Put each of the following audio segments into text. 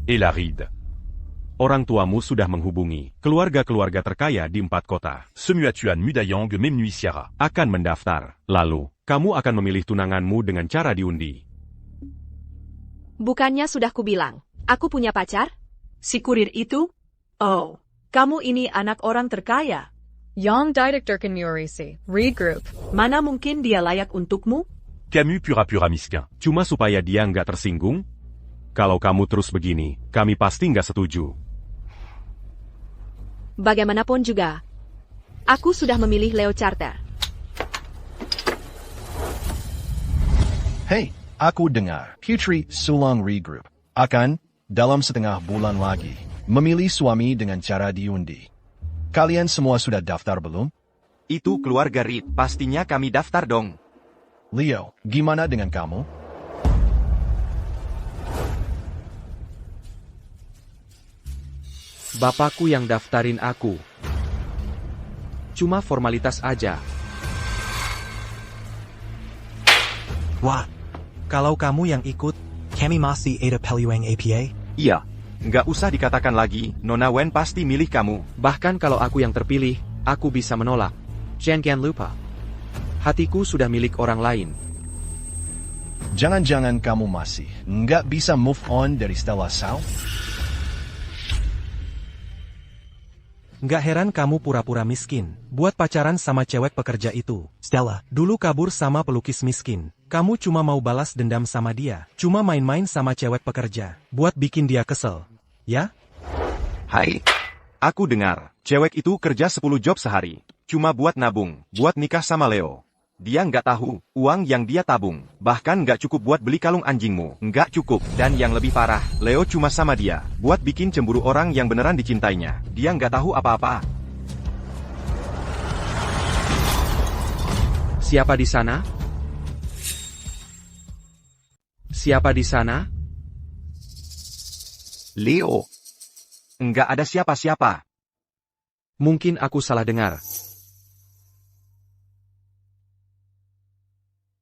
et la ride. Orang tuamu sudah menghubungi keluarga-keluarga terkaya di 4 kota. Semuatuan Mudayang Memnuisiara. Akan mendaftar. Lalu, kamu akan memilih tunanganmu dengan cara diundi. Bukannya sudah kubilang, aku punya pacar? Si kurir itu? Oh, kamu ini anak orang terkaya. Yang Director Kenyurisi, Reed Group. Mana mungkin dia layak untukmu? Camus pura-pura miskin. Cuma supaya dia nggak tersinggung? Kalau kamu terus begini, kami pasti nggak setuju. Bagaimanapun juga, aku sudah memilih Leo Charter. Hei, aku dengar Putri Sulong Reed Group akan, dalam setengah bulan lagi, memilih suami dengan cara diundi. Kalian semua sudah daftar belum? Itu keluarga Reed, pastinya kami daftar dong. Leo, gimana dengan kamu? Bapakku yang daftarin aku. Cuma formalitas aja. Wah, kalau kamu yang ikut, kami masih ada peluang APA? Iya, nggak usah dikatakan lagi, Nona Wen pasti milih kamu. Bahkan kalau aku yang terpilih, aku bisa menolak. Jangan lupa. Hatiku sudah milik orang lain. Jangan-jangan kamu masih nggak bisa move on dari Stella Sao? Nggak heran kamu pura-pura miskin, buat pacaran sama cewek pekerja itu. Stella, dulu kabur sama pelukis miskin. Kamu cuma mau balas dendam sama dia. Cuma main-main sama cewek pekerja, buat bikin dia kesel. Ya? Hai. Aku dengar, cewek itu kerja 10 job sehari. Cuma buat nabung, buat nikah sama Leo. Dia nggak tahu, uang yang dia tabung, bahkan nggak cukup buat beli kalung anjingmu. Nggak cukup, dan yang lebih parah, Leo cuma sama dia, buat bikin cemburu orang yang beneran dicintainya. Dia nggak tahu apa-apa. Siapa di sana? Siapa di sana? Leo. Nggak ada siapa-siapa. Mungkin aku salah dengar.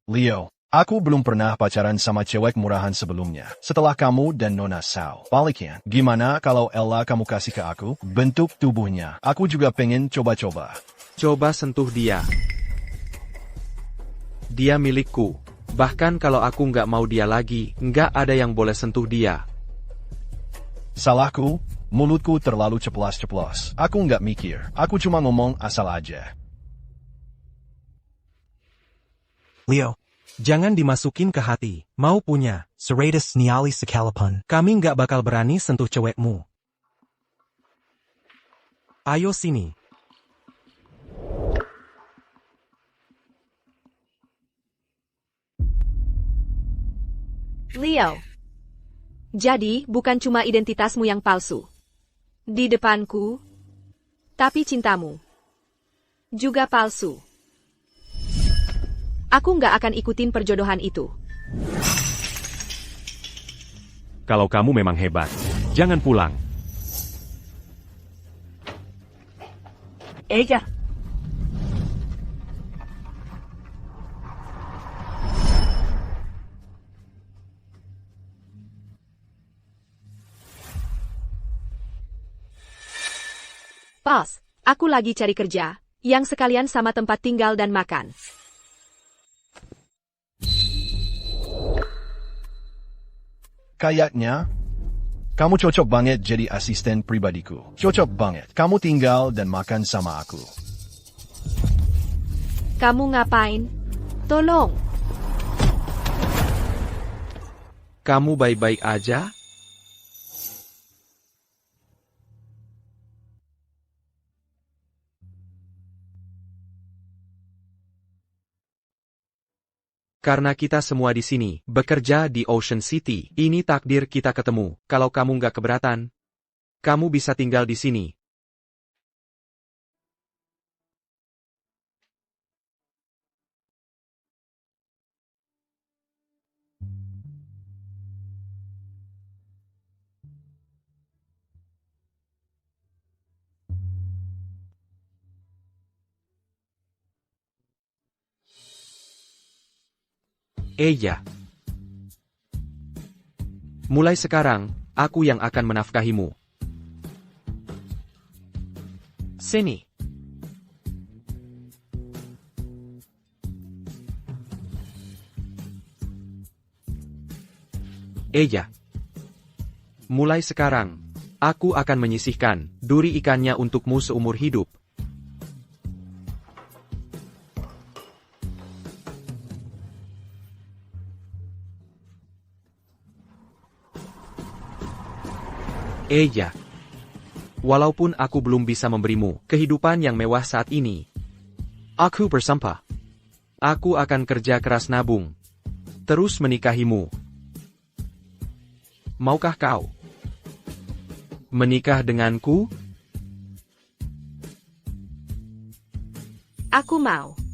Leo, aku belum pernah pacaran sama cewek murahan sebelumnya. Setelah kamu dan Nona Sao. Balikan, gimana kalau Ella kamu kasih ke aku? Bentuk tubuhnya, aku juga pengen coba-coba. Coba sentuh dia. Dia milikku. Bahkan kalau aku nggak mau dia lagi, nggak ada yang boleh sentuh dia. Salahku, mulutku terlalu ceplas-ceplos. Aku nggak mikir, aku cuma ngomong asal aja. Leo, jangan dimasukin ke hati. Mau punya, seratus niali sekalipun. Kami nggak bakal berani sentuh cewekmu. Ayo sini. Leo. Jadi, bukan cuma identitasmu yang palsu. Di depanku, tapi cintamu juga palsu. Aku nggak akan ikutin perjodohan itu. Kalau kamu memang hebat, jangan pulang. Ella. Pas, aku lagi cari kerja, yang sekalian sama tempat tinggal dan makan. Kayaknya, kamu cocok banget jadi asisten pribadiku. Cocok banget. Kamu tinggal dan makan sama aku. Kamu ngapain? Tolong. Kamu baik-baik aja? Karena kita semua di sini, bekerja di Ocean City. Ini takdir kita ketemu. Kalau kamu nggak keberatan, kamu bisa tinggal di sini. Mulai sekarang, aku yang akan menafkahimu. Sini. Eja. Mulai sekarang, aku akan menyisihkan duri ikannya untukmu seumur hidup. Eja. Walaupun aku belum bisa memberimu kehidupan yang mewah saat ini, aku bersumpah, aku akan kerja keras nabung, terus menikahimu. Maukah kau menikah denganku? Aku mau.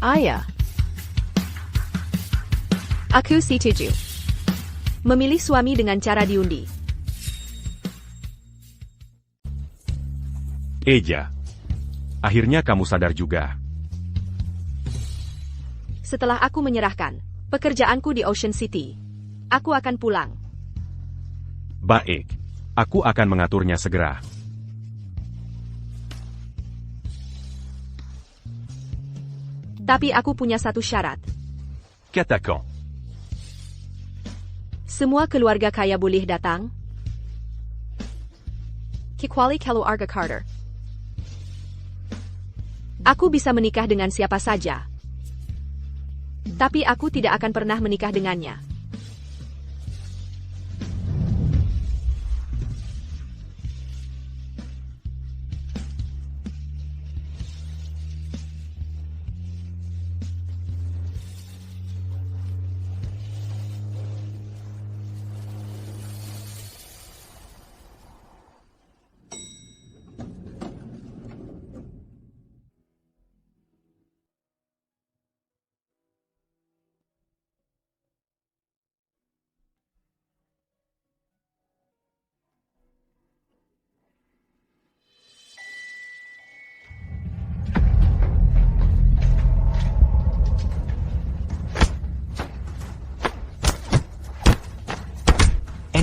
Ayah. Aku setuju. Memilih suami dengan cara diundi. Eja. Akhirnya kamu sadar juga. Setelah aku menyerahkan pekerjaanku di Ocean City, aku akan pulang. Baik. Aku akan mengaturnya segera. Tapi aku punya satu syarat. Qu'attaquant. Semua keluarga kaya boleh datang. Kecuali keluarga Carter. Aku bisa menikah dengan siapa saja. Tapi aku tidak akan pernah menikah dengannya.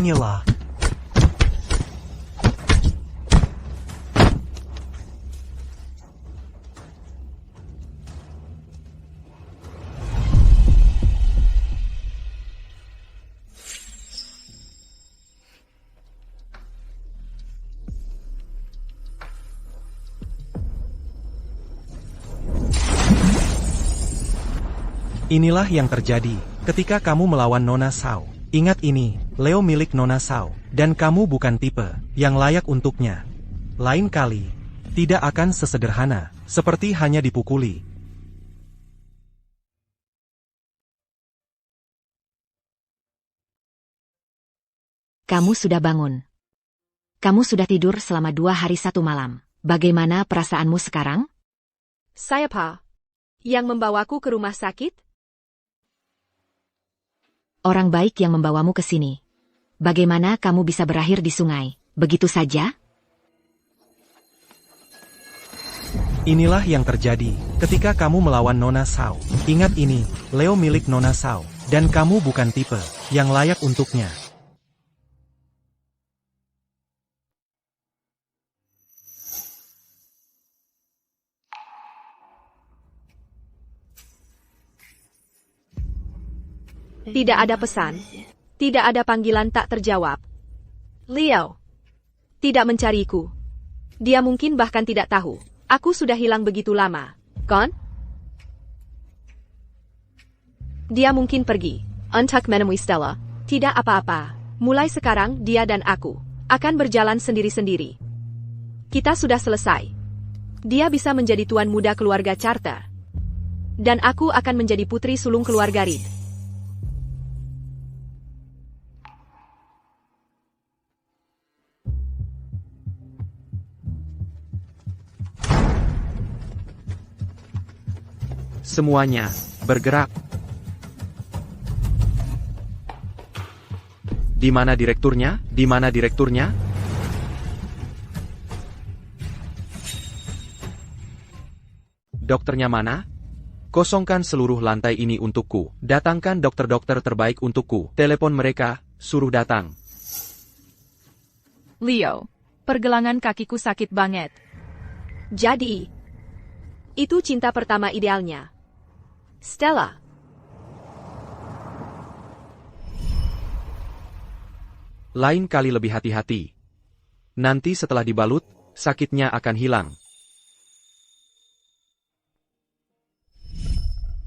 Inilah. Inilah yang terjadi ketika kamu melawan Nona Sao. Ingat ini, Leo milik Nona Sao, dan kamu bukan tipe yang layak untuknya. Lain kali, tidak akan sesederhana, seperti hanya dipukuli. Kamu sudah bangun. Kamu sudah tidur selama 2 hari 1 malam. Bagaimana perasaanmu sekarang? Saya Pa, yang membawaku ke rumah sakit? Orang baik yang membawamu ke sini. Bagaimana kamu bisa berakhir di sungai? Begitu saja? Inilah yang terjadi ketika kamu melawan Nona Sao. Ingat ini, Leo milik Nona Sao, dan kamu bukan tipe yang layak untuknya. Tidak ada pesan. Tidak ada panggilan tak terjawab. Leo tidak mencariku. Dia mungkin bahkan tidak tahu. Aku sudah hilang begitu lama. Gone? Dia mungkin pergi. Untuk menemui Stella. Tidak apa-apa. Mulai sekarang, dia dan aku akan berjalan sendiri-sendiri. Kita sudah selesai. Dia bisa menjadi tuan muda keluarga Carter. Dan aku akan menjadi putri sulung keluarga Reed. Semuanya, bergerak. Di mana direkturnya? Di mana direkturnya? Dokternya mana? Kosongkan seluruh lantai ini untukku. Datangkan dokter-dokter terbaik untukku. Telepon mereka, suruh datang. Leo, pergelangan kakiku sakit banget. Jadi, itu cinta pertama idealnya. Stella. Lain kali lebih hati-hati. Nanti setelah dibalut, sakitnya akan hilang.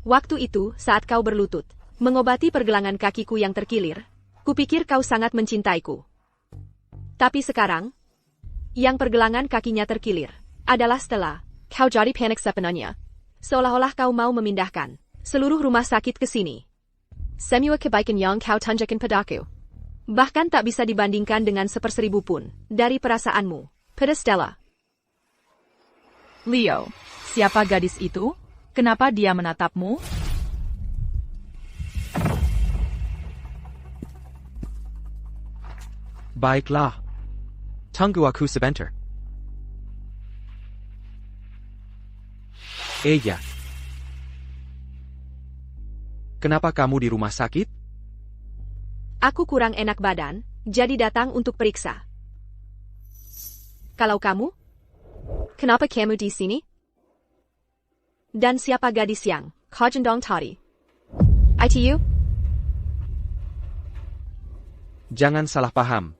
Waktu itu, saat kau berlutut, mengobati pergelangan kakiku yang terkilir, kupikir kau sangat mencintaiku. Tapi sekarang, yang pergelangan kakinya terkilir, adalah Stella. Kau jadi panik sepenuhnya. Seolah-olah kau mau memindahkan seluruh rumah sakit ke sini. Semua kebaikan yang kau tunjukkan padaku. Bahkan tak bisa dibandingkan dengan 1/1000 pun dari perasaanmu pada Stella. Leo, siapa gadis itu? Kenapa dia menatapmu? Baiklah. Tunggu aku sebentar. Eya. Kenapa kamu di rumah sakit? Aku kurang enak badan, jadi datang untuk periksa. Kalau kamu? Kenapa kamu di sini? Dan siapa gadis yang kau jendong tadi? ITU? Jangan salah paham.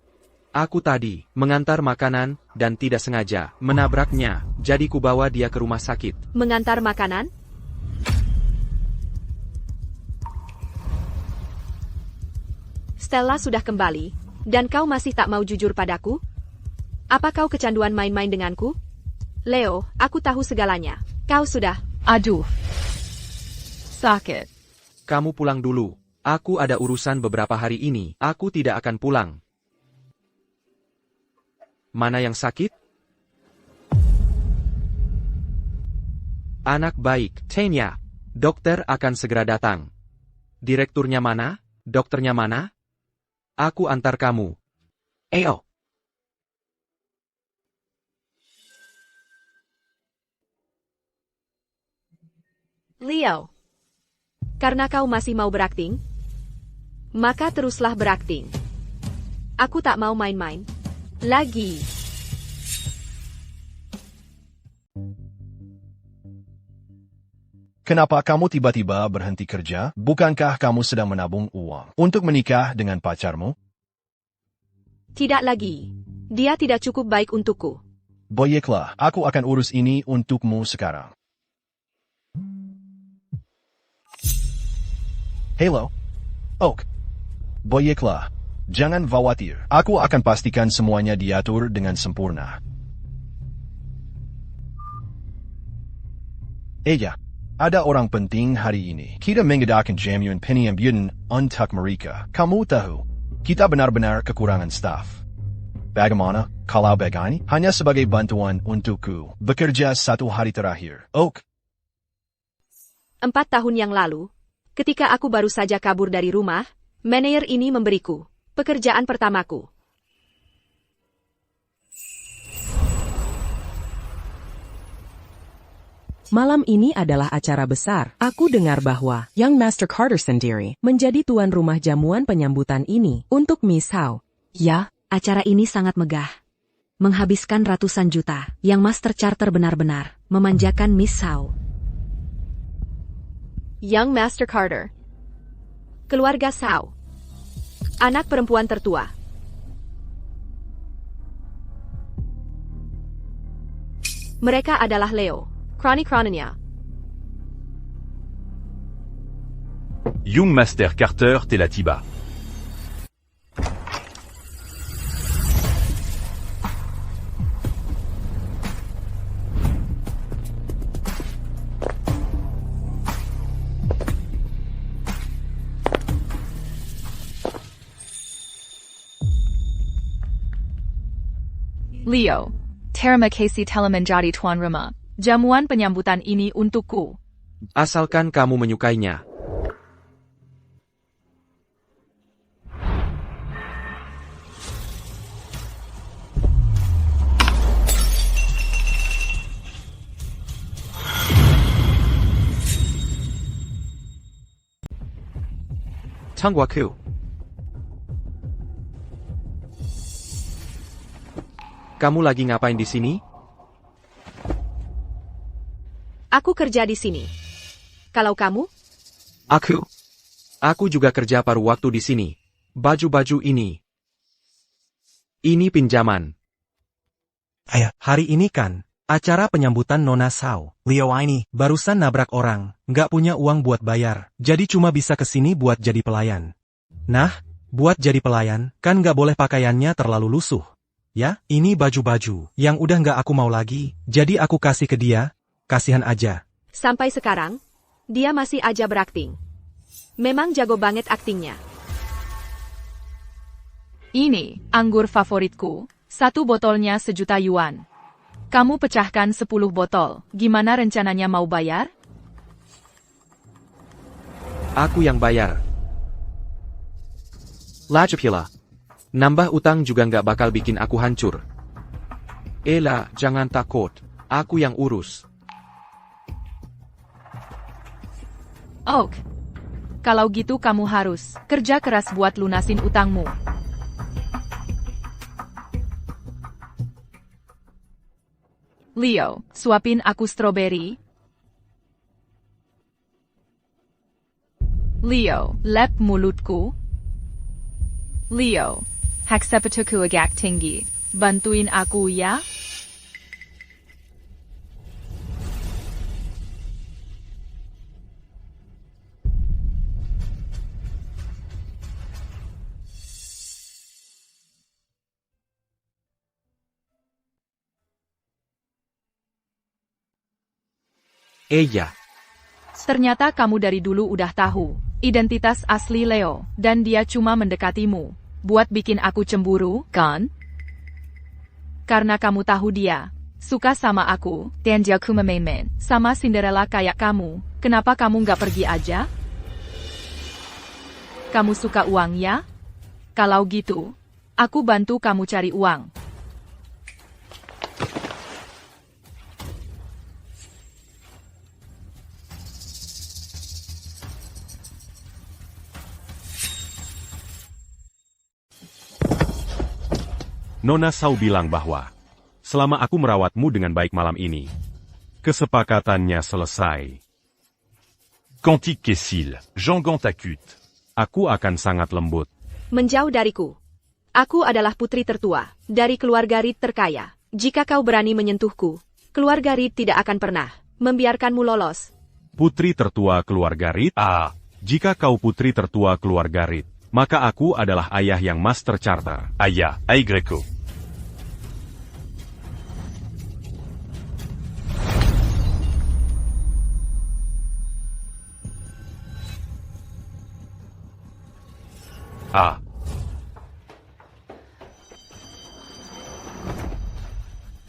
Aku tadi mengantar makanan dan tidak sengaja menabraknya, jadi kubawa dia ke rumah sakit. Mengantar makanan? Stella sudah kembali, dan kau masih tak mau jujur padaku? Apa kau kecanduan main-main denganku? Leo, aku tahu segalanya. Kau sudah... Aduh. Sakit. Kamu pulang dulu. Aku ada urusan beberapa hari ini. Aku tidak akan pulang. Mana yang sakit? Anak baik, Tanya. Dokter akan segera datang. Direkturnya mana? Dokternya mana? Aku antar kamu. Ayo. Leo. Karena kau masih mau berakting, maka teruslah berakting. Aku tak mau main-main lagi. Kenapa kamu tiba-tiba berhenti kerja? Bukankah kamu sedang menabung uang untuk menikah dengan pacarmu? Tidak lagi. Dia tidak cukup baik untukku. Baiklah, aku akan urus ini untukmu sekarang. Halo? Oak. Baiklah. Jangan khawatir. Aku akan pastikan semuanya diatur dengan sempurna. Eya, ada orang penting hari ini. Kita mengadakan jamuan penyambutan untuk mereka. Kamu tahu, kita benar-benar kekurangan staf. Bagaimana kalau begini? Hanya sebagai bantuan untukku. Bekerja 1 hari terakhir. Oak. 4 tahun yang lalu, ketika aku baru saja kabur dari rumah, manajer ini memberiku pekerjaan pertamaku. Malam ini adalah acara besar. Aku dengar bahwa Young Master Carter sendiri menjadi tuan rumah jamuan penyambutan ini untuk Miss Howe. Ya, acara ini sangat megah. Menghabiskan ratusan juta, yang Master Carter benar-benar memanjakan Miss Howe. Young Master Carter. Keluarga Howe. Anak perempuan tertua. Mereka adalah Leo, kroni-kroninya, Young Master Carter telah tiba. Leo, terima kasih telah menjadi tuan rumah. Jamuan penyambutan ini untukku. Asalkan kamu menyukainya. Tungguku. Kamu lagi ngapain di sini? Aku kerja di sini. Kalau kamu? Aku juga kerja paruh waktu di sini. Baju-baju ini. Ini pinjaman. Ayah, hari ini kan acara penyambutan Nona Sao. Leo ini barusan nabrak orang, nggak punya uang buat bayar, jadi cuma bisa kesini buat jadi pelayan. Nah, buat jadi pelayan, kan nggak boleh pakaiannya terlalu lusuh. Ya, ini baju-baju yang udah nggak aku mau lagi, jadi aku kasih ke dia, kasihan aja. Sampai sekarang, dia masih aja berakting. Memang jago banget aktingnya. Ini, anggur favoritku. 1 botolnya Rp1.000.000. Kamu pecahkan 10 botol. Gimana rencananya mau bayar? Aku yang bayar. Lajapila. Nambah utang juga nggak bakal bikin aku hancur. Ella, jangan takut. Aku yang urus. Oke. Kalau gitu kamu harus kerja keras buat lunasin utangmu. Leo, suapin aku stroberi. Leo, lep mulutku. Leo, hak sepatuku agak tinggi. Bantuin aku ya. Iya. Ternyata kamu dari dulu udah tahu identitas asli Leo, dan dia cuma mendekatimu buat bikin aku cemburu, kan? Karena kamu tahu dia suka sama aku, dan dia main-main sama Cinderella kayak kamu. Kenapa kamu nggak pergi aja? Kamu suka uang ya? Kalau gitu, aku bantu kamu cari uang. Nona Sao bilang bahwa selama aku merawatmu dengan baik malam ini, kesepakatannya selesai. Quantique Kessil, Jangan takut. Aku akan sangat lembut. Menjauh dariku. Aku adalah putri tertua dari keluarga Reed terkaya. Jika kau berani menyentuhku, keluarga Reed tidak akan pernah membiarkanmu lolos. Putri tertua keluarga Reed? Jika kau putri tertua keluarga Reed, maka aku adalah ayah yang Master Charter. Ayah, Ai Greco.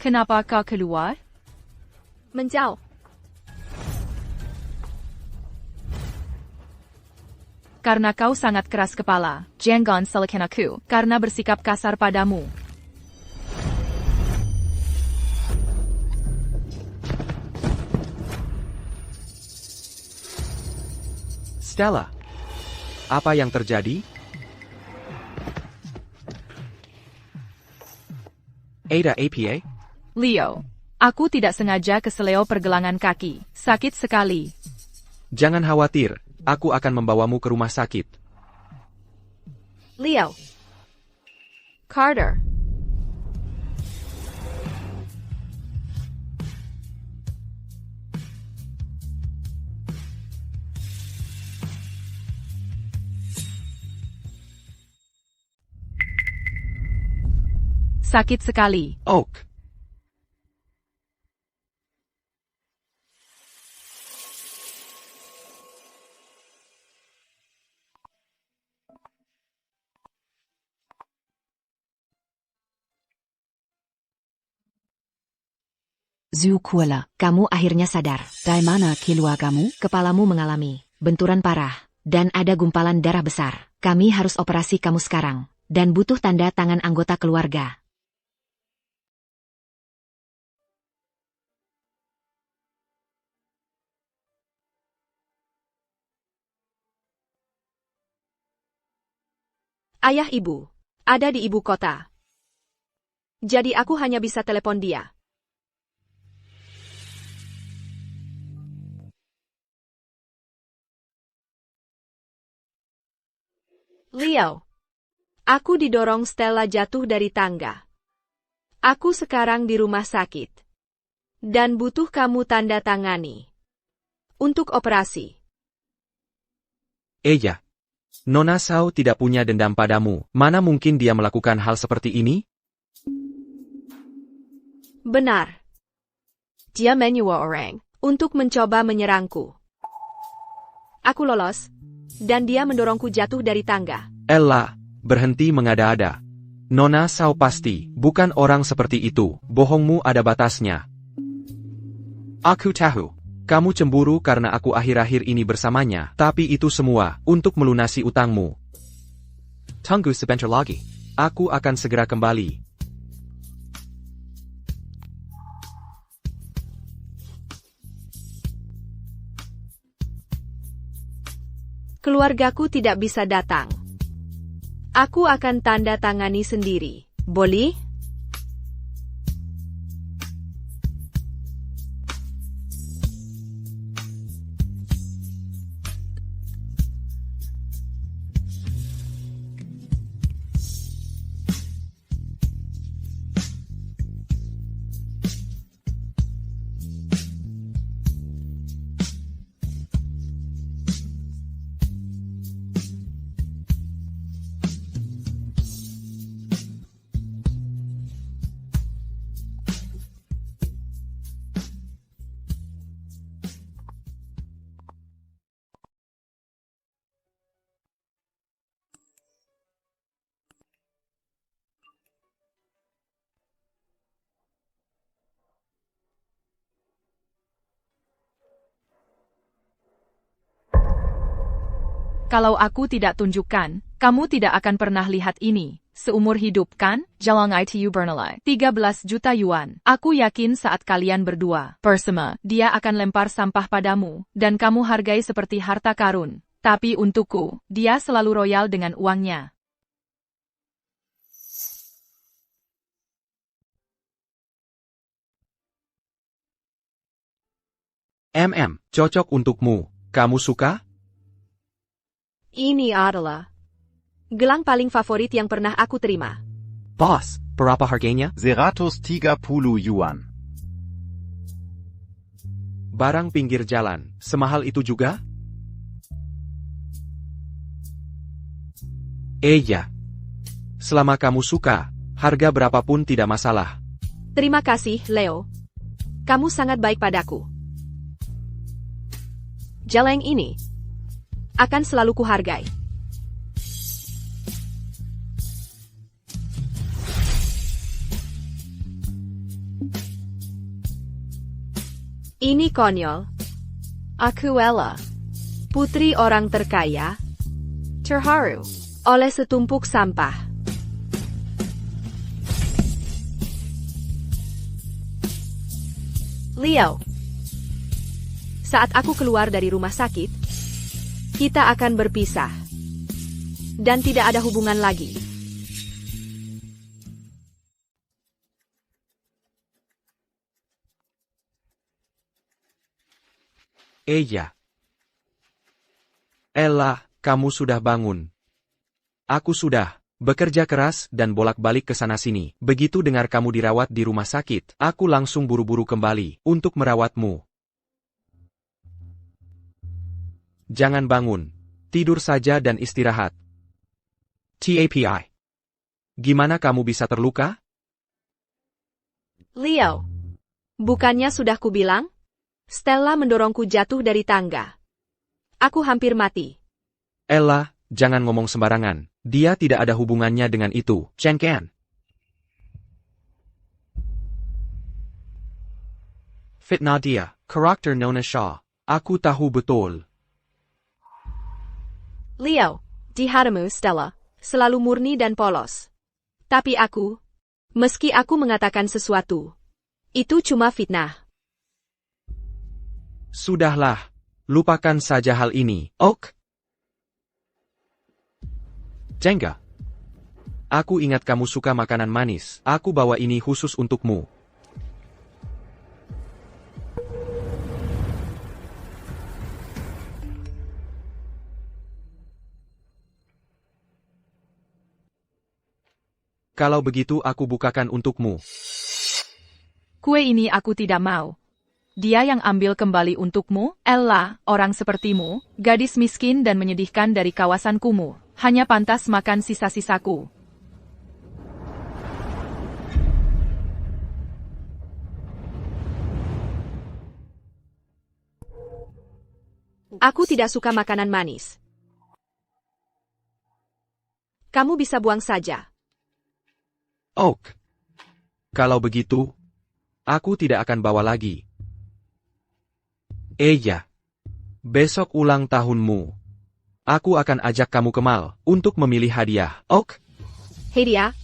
Kenapa kau keluar? Menjauh. Karena kau sangat keras kepala. Jangan salahkan aku karena bersikap kasar padamu. Stella, apa yang terjadi? Ada APA? Leo, aku tidak sengaja keseleo pergelangan kaki. Sakit sekali. Jangan khawatir, aku akan membawamu ke rumah sakit. Leo. Carter. Sakit sekali. Oak. Zhu Kuala, kamu akhirnya sadar. Dari mana keluargamu? Kepalamu mengalami benturan parah, dan ada gumpalan darah besar. Kami harus operasi kamu sekarang, dan butuh tanda tangan anggota keluarga. Ayah ibu, ada di ibu kota. Jadi aku hanya bisa telepon dia. Leo. Aku didorong Stella jatuh dari tangga. Aku sekarang di rumah sakit. Dan butuh kamu tanda tangani. Untuk operasi. Eya. Nona Sao tidak punya dendam padamu. Mana mungkin dia melakukan hal seperti ini? Benar. Dia menyuruh orang untuk mencoba menyerangku. Aku lolos, dan dia mendorongku jatuh dari tangga. Ella, berhenti mengada-ada. Nona Sao pasti bukan orang seperti itu. Bohongmu ada batasnya. Aku tahu. Kamu cemburu karena aku akhir-akhir ini bersamanya. Tapi itu semua untuk melunasi utangmu. Tunggu sebentar lagi. Aku akan segera kembali. Keluargaku tidak bisa datang. Aku akan tanda tangani sendiri. Boleh? Kalau aku tidak tunjukkan, kamu tidak akan pernah lihat ini. Seumur hidup kan? Jalang itu bernilai 13 juta yuan. Aku yakin saat kalian berdua bersama, dia akan lempar sampah padamu, dan kamu hargai seperti harta karun. Tapi untukku, dia selalu royal dengan uangnya. Cocok untukmu. Kamu suka? Ini adalah gelang paling favorit yang pernah aku terima. Boss, berapa harganya? 130 yuan. Barang pinggir jalan, semahal itu juga? Iya. Selama kamu suka, harga berapapun tidak masalah. Terima kasih, Leo. Kamu sangat baik padaku. Jalang ini akan selalu kuhargai. Ini konyol. Aku Ella, putri orang terkaya, terharu oleh setumpuk sampah. Leo, saat aku keluar dari rumah sakit, kita akan berpisah. Dan tidak ada hubungan lagi. Iya. Ella, kamu sudah bangun. Aku sudah bekerja keras dan bolak-balik ke sana-sini. Begitu dengar kamu dirawat di rumah sakit, aku langsung buru-buru kembali untuk merawatmu. Jangan bangun. Tidur saja dan istirahat. TAPI. Gimana kamu bisa terluka? Leo. Bukannya sudah kubilang? Stella mendorongku jatuh dari tangga. Aku hampir mati. Ella, jangan ngomong sembarangan. Dia tidak ada hubungannya dengan itu, Chen-kan. Fitnah dia, karakter Nona Shaw. Aku tahu betul. Leo, di hadamu Stella, selalu murni dan polos. Tapi aku, meski aku mengatakan sesuatu, itu cuma fitnah. Sudahlah, lupakan saja hal ini, ok? Jenga. Aku ingat kamu suka makanan manis. Aku bawa ini khusus untukmu. Kalau begitu aku bukakan untukmu. Kue ini aku tidak mau. Dia yang ambil kembali untukmu, Ella, orang sepertimu, gadis miskin dan menyedihkan dari kawasan kumuh, hanya pantas makan sisa-sisaku. Aku tidak suka makanan manis. Kamu bisa buang saja. Ok. Kalau begitu, aku tidak akan bawa lagi. Ya. Besok ulang tahunmu. Aku akan ajak kamu ke mall untuk memilih hadiah, ok? Hadiah?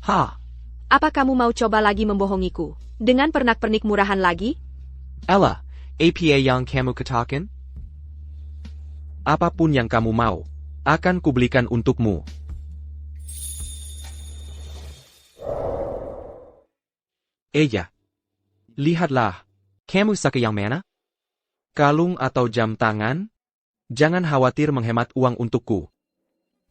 Ha. Apa kamu mau coba lagi membohongiku? Dengan pernak-pernik murahan lagi? Ella, apa yang kamu katakan? Apapun yang kamu mau, akan kubelikan untukmu. Ya. Lihatlah, kamu suka yang mana? Kalung atau jam tangan? Jangan khawatir menghemat uang untukku.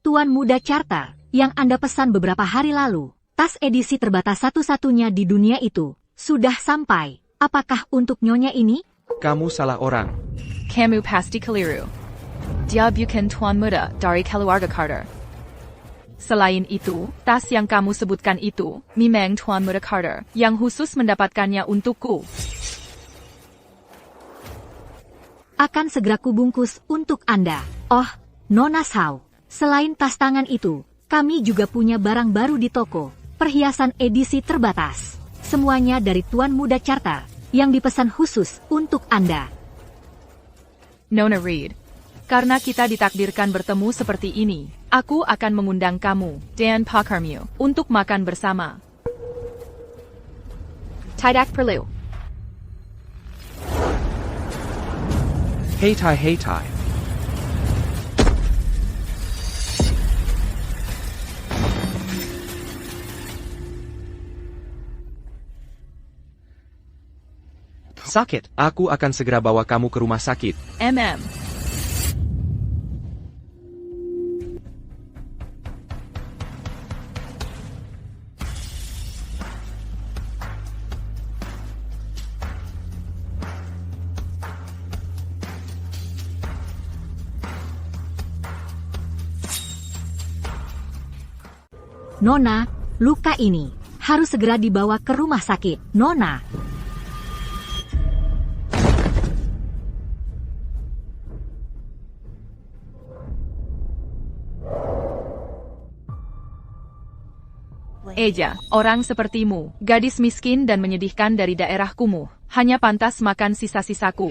Tuan Muda Carter, yang Anda pesan beberapa hari lalu, tas edisi terbatas satu-satunya di dunia itu, sudah sampai. Apakah untuk nyonya ini? Kamu salah orang. Kamu pasti keliru. Dia bukan Tuan Muda dari keluarga Carter. Selain itu, tas yang kamu sebutkan itu, memang Tuan Muda Carter, yang khusus mendapatkannya untukku. Akan segera kubungkus untuk Anda. Oh, Nona Shaw, selain tas tangan itu, kami juga punya barang baru di toko, perhiasan edisi terbatas. Semuanya dari Tuan Muda Carter, yang dipesan khusus untuk Anda. Nona Reed, karena kita ditakdirkan bertemu seperti ini, aku akan mengundang kamu dan pakarmu untuk makan bersama. Tidak perlu. Hey Tai. Sakit, aku akan segera bawa kamu ke rumah sakit. Nona, luka ini harus segera dibawa ke rumah sakit. Nona. Eja, orang sepertimu, gadis miskin dan menyedihkan dari daerah kumuh, hanya pantas makan sisa-sisaku.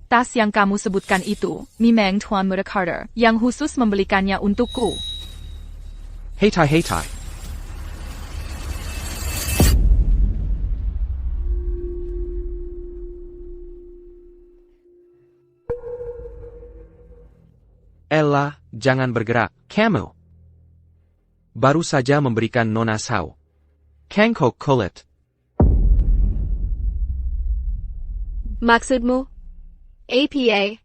Tas yang kamu sebutkan itu, memang Tuan Muda Carter, yang khusus membelikannya untukku. Hey Tai. Ella, jangan bergerak, kamu. Baru saja memberikan Nona Shaw. Kangkok kulit. Maksudmu? APA?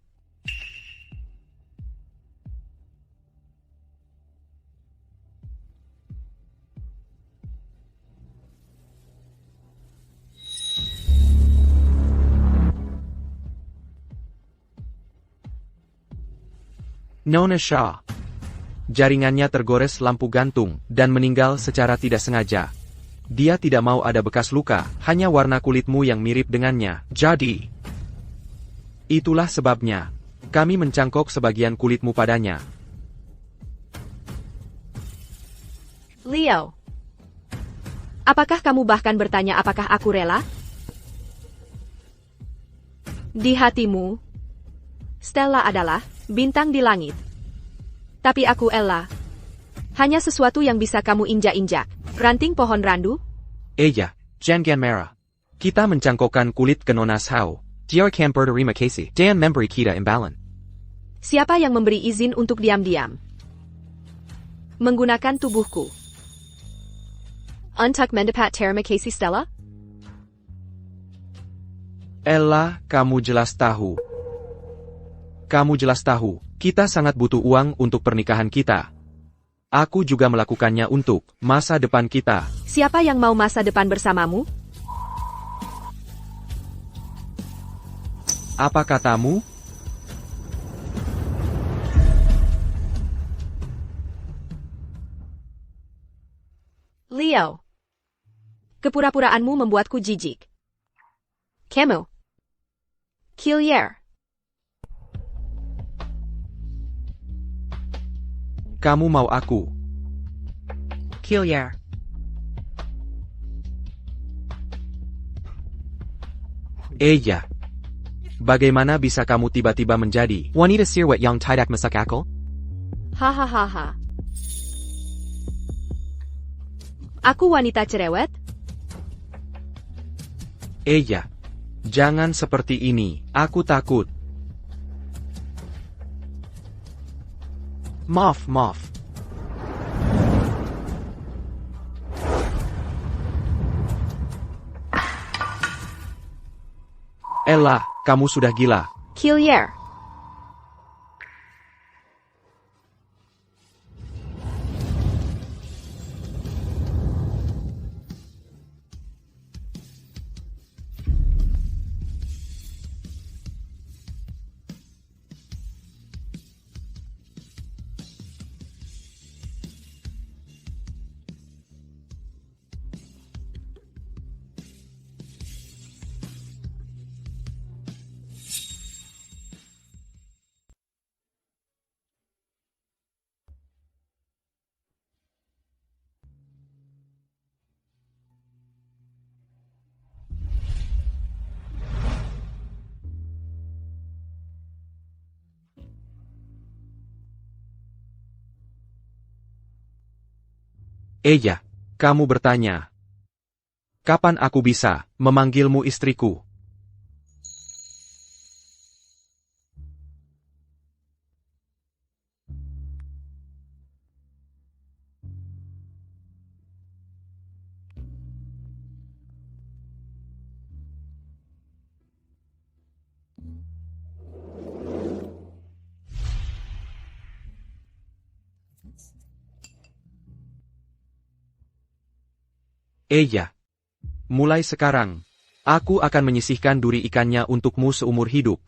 Nona Shaw. Jaringannya tergores lampu gantung dan meninggal secara tidak sengaja. Dia tidak mau ada bekas luka, hanya warna kulitmu yang mirip dengannya. Jadi, itulah sebabnya kami mencangkok sebagian kulitmu padanya. Leo. Apakah kamu bahkan bertanya apakah aku rela? Di hatimu, Stella adalah bintang di langit. Tapi aku Ella. Hanya sesuatu yang bisa kamu injak-injak. Ranting pohon randu? Iya, jangan merah. Kita mencangkokkan kulit ke Nona Sao. Diarkan berterima kasih dan memberi kita imbalan. Siapa yang memberi izin untuk diam-diam menggunakan tubuhku? Untuk mendapat terima kasih Stella? Ella, kamu jelas tahu. Kamu jelas tahu, kita sangat butuh uang untuk pernikahan kita. Aku juga melakukannya untuk masa depan kita. Siapa yang mau masa depan bersamamu? Apa katamu? Leo. Kepura-puraanmu membuatku jijik. Kamu. Killier. Kamu mau aku? Killier. Iya. Bagaimana bisa kamu tiba-tiba menjadi wanita sirwet yang tidak masuk akal? Hahaha. Aku wanita cerewet? Iya. Jangan seperti ini, aku takut. Maaf. Ella, kamu sudah gila. Killier. Iya, kamu bertanya. Kapan aku bisa memanggilmu istriku? Iya. Mulai sekarang, aku akan menyisihkan duri ikannya untukmu seumur hidup.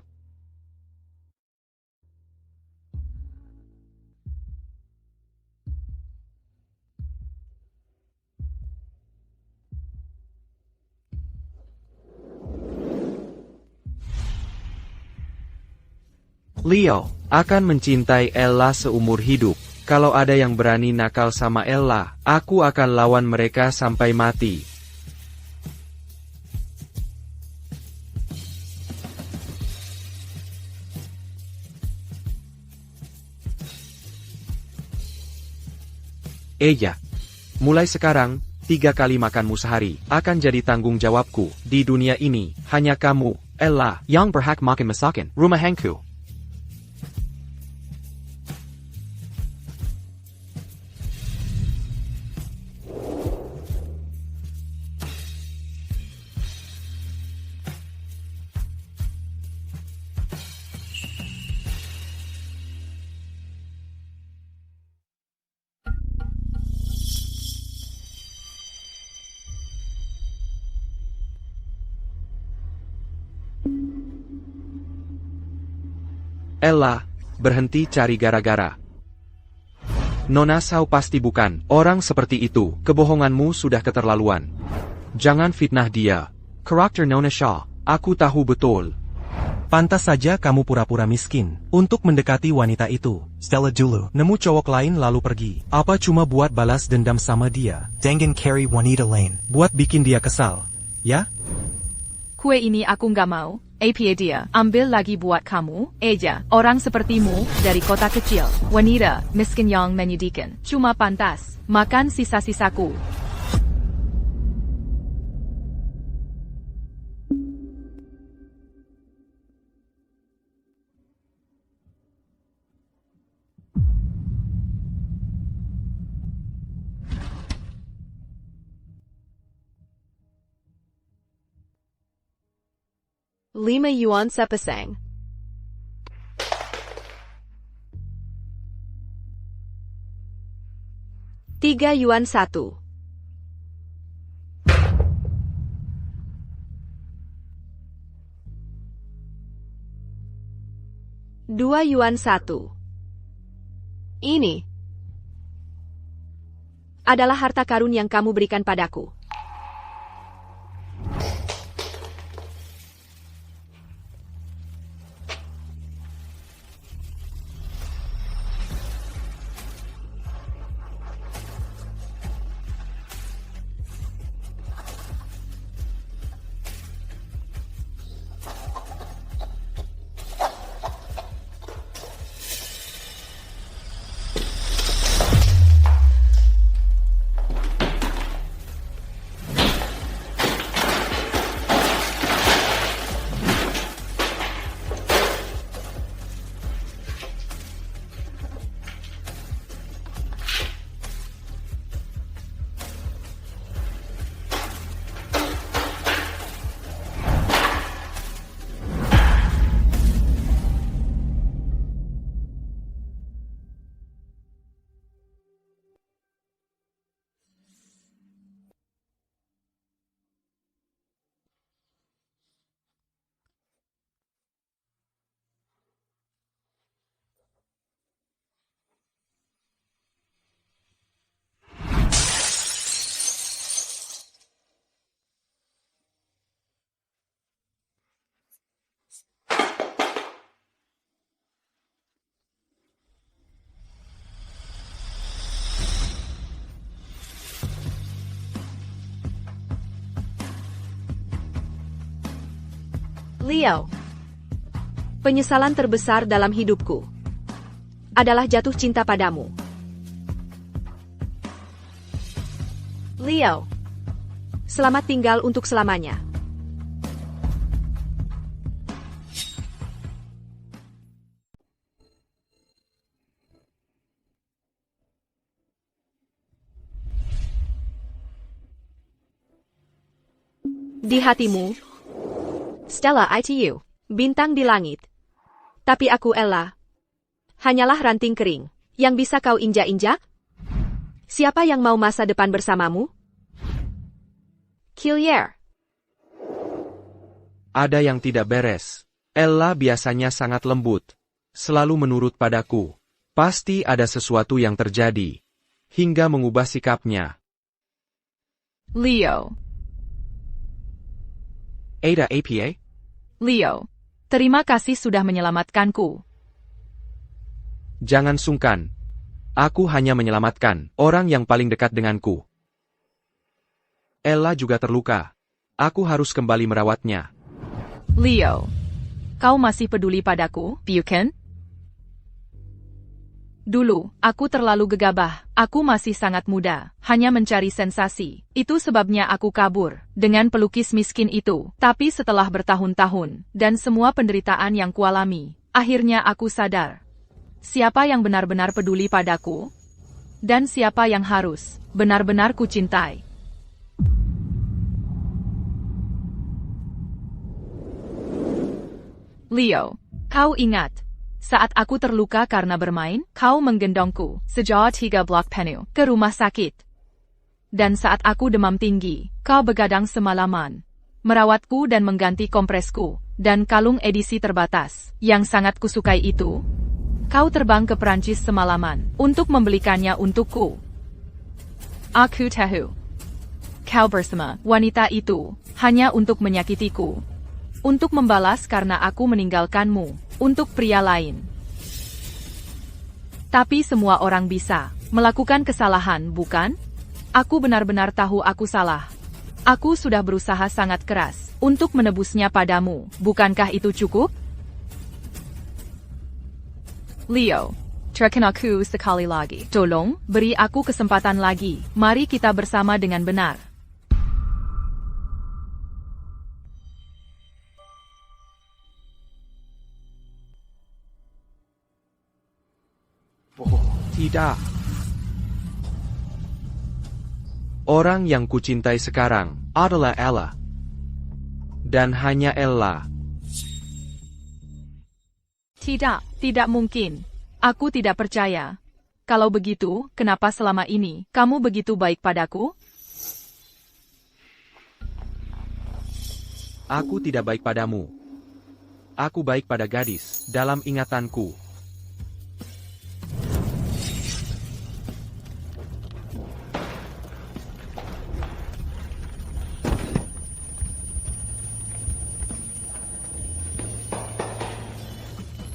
Leo akan mencintai Ella seumur hidup. Kalau ada yang berani nakal sama Ella, aku akan lawan mereka sampai mati. Iya. Mulai sekarang, 3 kali makanmu sehari akan jadi tanggung jawabku. Di dunia ini, hanya kamu, Ella, yang berhak makan masakan rumahku. Ella, berhenti cari gara-gara. Nona Sao pasti bukan orang seperti itu. Kebohonganmu sudah keterlaluan. Jangan fitnah dia. Karakter Nona Shaw, aku tahu betul. Pantas saja kamu pura-pura miskin untuk mendekati wanita itu. Stella dulu. Nemu cowok lain lalu pergi. Apa cuma buat balas dendam sama dia? Jangan carry wanita lain. Buat bikin dia kesal. Ya? Kue ini aku nggak mau. Apa dia? Ambil lagi buat kamu, Eja. Orang sepertimu, dari kota kecil. Wanita, miskin yang menyedihkan. Cuma pantas. Makan sisa-sisaku. Yuan sepasang. Yuan 1. Yuan 1. Ini adalah harta karun yang kamu berikan padaku. Leo, penyesalan terbesar dalam hidupku adalah jatuh cinta padamu. Leo, selamat tinggal untuk selamanya. Di hatimu, Stella itu, bintang di langit. Tapi aku Ella, hanyalah ranting kering, yang bisa kau injak-injak? Siapa yang mau masa depan bersamamu? Killier. Ada yang tidak beres. Ella biasanya sangat lembut. Selalu menurut padaku. Pasti ada sesuatu yang terjadi. Hingga mengubah sikapnya. Leo. Ada apa? Leo, terima kasih sudah menyelamatkanku. Jangan sungkan. Aku hanya menyelamatkan orang yang paling dekat denganku. Ella juga terluka. Aku harus kembali merawatnya. Leo, kau masih peduli padaku, bukan? Dulu, aku terlalu gegabah. Aku masih sangat muda, hanya mencari sensasi. Itu sebabnya aku kabur dengan pelukis miskin itu. Tapi setelah bertahun-tahun, dan semua penderitaan yang kualami, akhirnya aku sadar. Siapa yang benar-benar peduli padaku? Dan siapa yang harus benar-benar kucintai? Leo, kau ingat? Saat aku terluka karena bermain, kau menggendongku sejauh 3 blok penuh ke rumah sakit. Dan saat aku demam tinggi, kau begadang semalaman. Merawatku dan mengganti kompresku, dan kalung edisi terbatas, yang sangat kusukai itu. Kau terbang ke Perancis semalaman untuk membelikannya untukku. Aku tahu. Kau bersama wanita itu hanya untuk menyakitiku. Untuk membalas karena aku meninggalkanmu untuk pria lain. Tapi semua orang bisa melakukan kesalahan, bukan? Aku benar-benar tahu aku salah. Aku sudah berusaha sangat keras untuk menebusnya padamu. Bukankah itu cukup? Leo, terakhir aku sekali lagi. Tolong, beri aku kesempatan lagi. Mari kita bersama dengan benar. Tidak. Orang yang kucintai sekarang adalah Ella. Dan hanya Ella. Tidak mungkin. Aku tidak percaya. Kalau begitu, kenapa selama ini kamu begitu baik padaku? Aku tidak baik padamu. Aku baik pada gadis dalam ingatanku.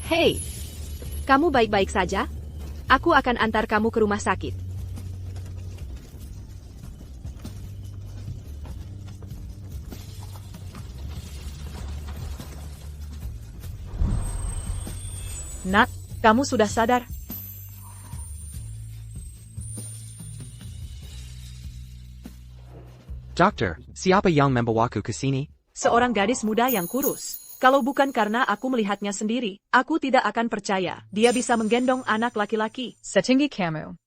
Hei, kamu baik-baik saja? Aku akan antar kamu ke rumah sakit. Nat, kamu sudah sadar? Dokter, siapa yang membawaku ke sini? Seorang gadis muda yang kurus. Kalau bukan karena aku melihatnya sendiri, aku tidak akan percaya dia bisa menggendong anak laki-laki. Setinggi kamu.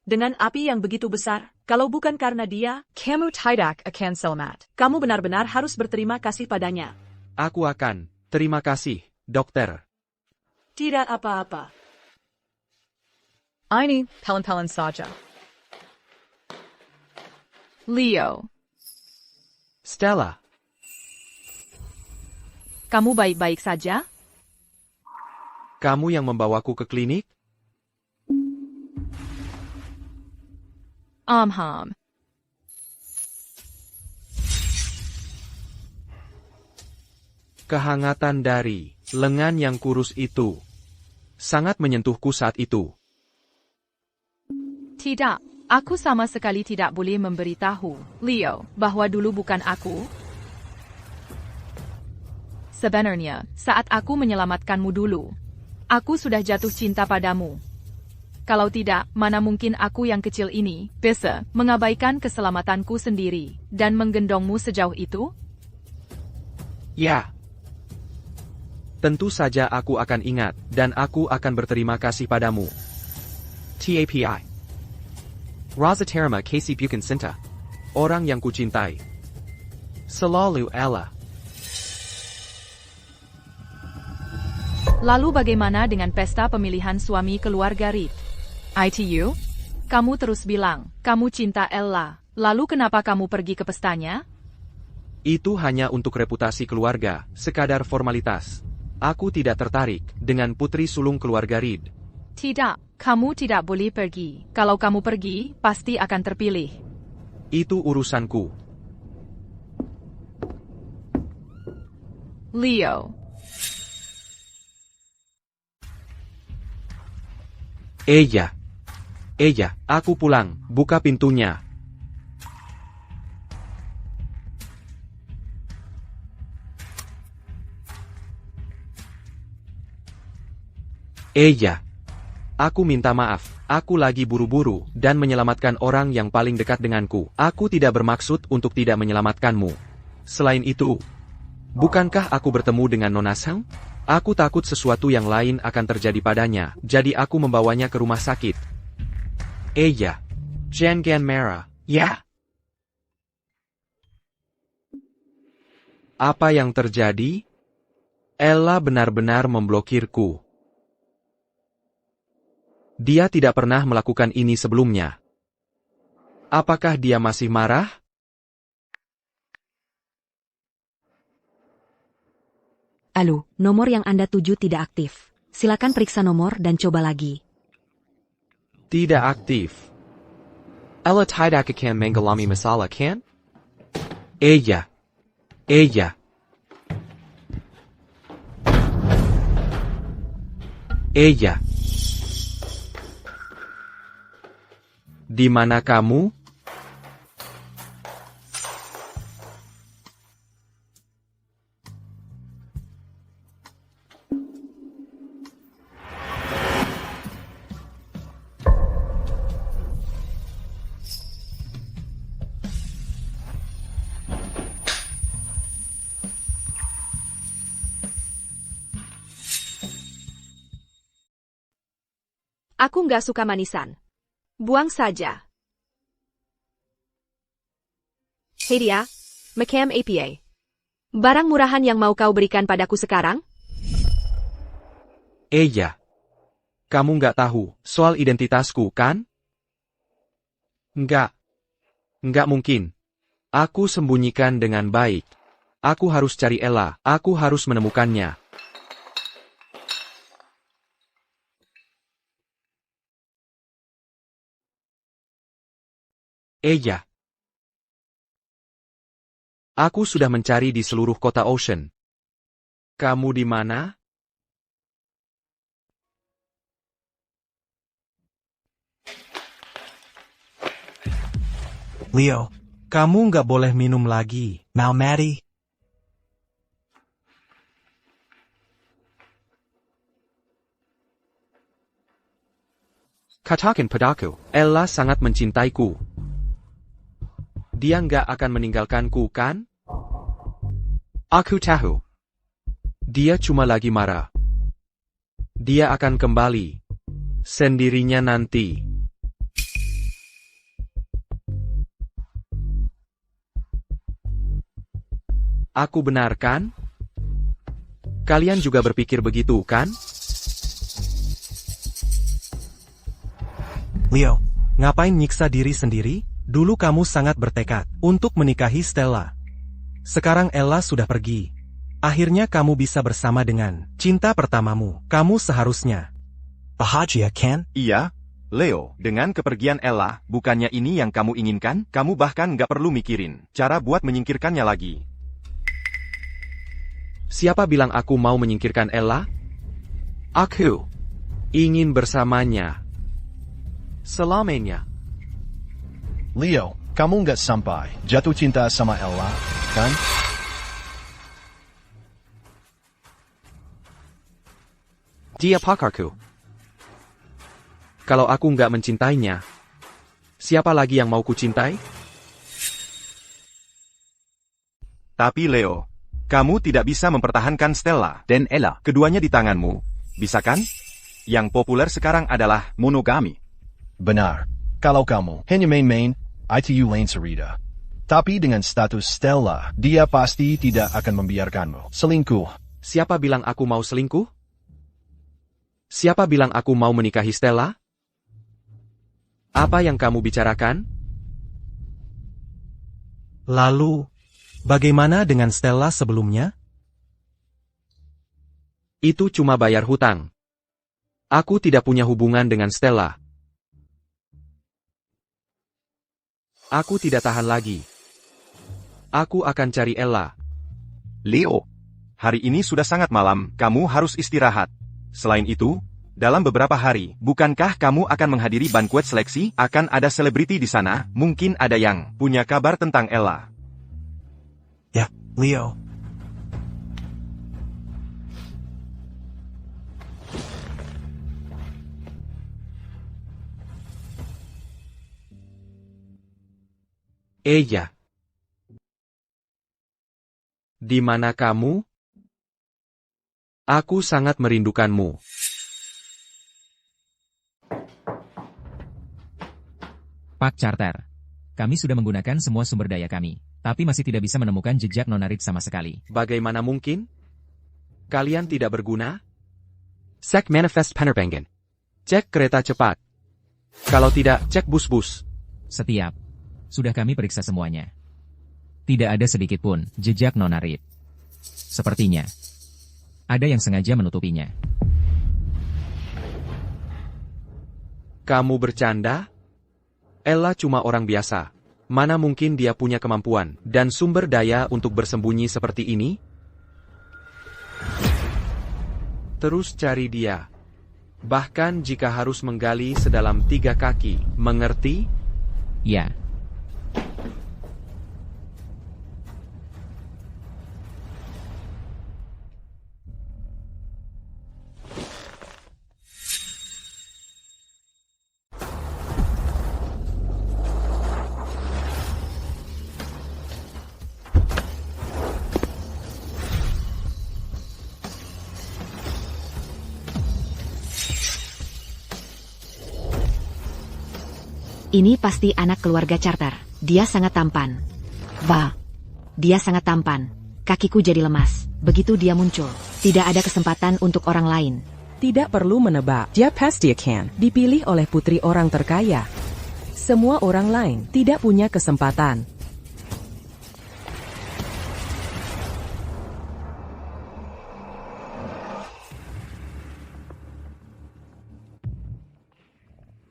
Dengan api yang begitu besar, kalau bukan karena dia, Kamu tidak akan selamat. kamu benar-benar harus berterima kasih padanya. Aku akan. Terima kasih, dokter. Tidak apa-apa. Ini pelan-pelan saja. Leo, Stella, kamu baik-baik saja? kamu yang membawaku ke klinik? Kehangatan dari lengan yang kurus itu sangat menyentuhku saat itu. Tidak, aku sama sekali tidak boleh memberitahu Leo bahwa dulu bukan aku. Sebenarnya, saat aku menyelamatkanmu dulu, aku sudah jatuh cinta padamu. Kalau tidak, mana mungkin aku yang kecil ini bisa mengabaikan keselamatanku sendiri dan menggendongmu sejauh itu? Ya. Tentu saja aku akan ingat, dan aku akan berterima kasih padamu. TAPI. Raza Terima Casey Bukan Sinta. Orang yang kucintai. Selalu Ella. Lalu bagaimana dengan pesta pemilihan suami keluarga Reed? ITU? Kamu terus bilang, kamu cinta Ella. Lalu kenapa kamu pergi ke pestanya? Itu hanya untuk reputasi keluarga, sekadar formalitas. Aku tidak tertarik dengan putri sulung keluarga Reed. Tidak, kamu tidak boleh pergi. Kalau kamu pergi, pasti akan terpilih. Itu urusanku. Leo. Eja, aku pulang, buka pintunya. Eja, aku minta maaf, aku lagi buru-buru dan menyelamatkan orang yang paling dekat denganku. Aku tidak bermaksud untuk tidak menyelamatkanmu. Selain itu, bukankah aku bertemu dengan Nona Sang? Aku takut sesuatu yang lain akan terjadi padanya, jadi aku membawanya ke rumah sakit. Eja, jangan marah, ya. Apa yang terjadi? Ella benar-benar memblokirku. Dia tidak pernah melakukan ini sebelumnya. Apakah dia masih marah? Halo, nomor yang Anda tuju tidak aktif. Silakan periksa nomor dan coba lagi. Tidak aktif. Ella tidak akan mengalami masalah kan? Iya. Iya. Iya. Di mana kamu? Aku nggak suka manisan. Buang saja. Hei dia, McCam APA. Barang murahan yang mau kau berikan padaku sekarang? Iya. Kamu nggak tahu soal identitasku, kan? Nggak. Nggak mungkin. Aku sembunyikan dengan baik. Aku harus cari Ella. Aku harus menemukannya. Iya. Aku sudah mencari di seluruh kota Ocean. Kamu di mana? Leo, kamu nggak boleh minum lagi. Mau Maddie? Katakan padaku, Ella sangat mencintaiku. Dia nggak akan meninggalkanku, kan? Aku tahu. Dia cuma lagi marah. Dia akan kembali. Sendirinya nanti. Aku benar kan? Kalian juga berpikir begitu, kan? Leo, ngapain nyiksa diri sendiri? Dulu kamu sangat bertekad untuk menikahi Stella. Sekarang Ella sudah pergi. Akhirnya kamu bisa bersama dengan cinta pertamamu. Kamu seharusnya bahagia, kan? Iya, Leo, dengan kepergian Ella, bukannya ini yang kamu inginkan? Kamu bahkan nggak perlu mikirin cara buat menyingkirkannya lagi. Siapa bilang aku mau menyingkirkan Ella? Aku ingin bersamanya. Selamanya. Leo, kamu nggak sampai jatuh cinta sama Ella, kan? Dia pakarku. Kalau aku nggak mencintainya, siapa lagi yang mau kucintai? Tapi Leo, kamu tidak bisa mempertahankan Stella dan Ella. Keduanya di tanganmu. Bisa kan? Yang populer sekarang adalah monogami. Benar. Kalau kamu hanya main-main, ITU Lane Sarita. Tapi dengan status Stella, dia pasti tidak akan membiarkanmu selingkuh. Siapa bilang aku mau selingkuh? Siapa bilang aku mau menikahi Stella? Apa yang kamu bicarakan? Lalu, bagaimana dengan Stella sebelumnya? Itu cuma bayar hutang. Aku tidak punya hubungan dengan Stella. Aku tidak tahan lagi. Aku akan cari Ella. Leo, hari ini sudah sangat malam, kamu harus istirahat. Selain itu, dalam beberapa hari, bukankah kamu akan menghadiri banquet seleksi? Akan ada selebriti di sana, mungkin ada yang punya kabar tentang Ella. Ya, Leo. Iya. Di mana kamu? Aku sangat merindukanmu. Pak Charter, kami sudah menggunakan semua sumber daya kami, tapi masih tidak bisa menemukan jejak Nona Reed sama sekali. Bagaimana mungkin? Kalian tidak berguna? Cek manifest penerbangan. Cek kereta cepat. Kalau tidak, cek bus-bus. Setiap. Sudah kami periksa semuanya. Tidak ada sedikit pun jejak Nona Reed. Sepertinya ada yang sengaja menutupinya. Kamu bercanda? Ella cuma orang biasa. Mana mungkin dia punya kemampuan dan sumber daya untuk bersembunyi seperti ini? Terus cari dia. Bahkan jika harus menggali sedalam 3 kaki, mengerti? Ya. Ini pasti anak keluarga Carter. Dia sangat tampan. Wah, dia sangat tampan. Kakiku jadi lemas. Begitu dia muncul, tidak ada kesempatan untuk orang lain. Tidak perlu menebak, dia pasti akan dipilih oleh putri orang terkaya. Semua orang lain tidak punya kesempatan.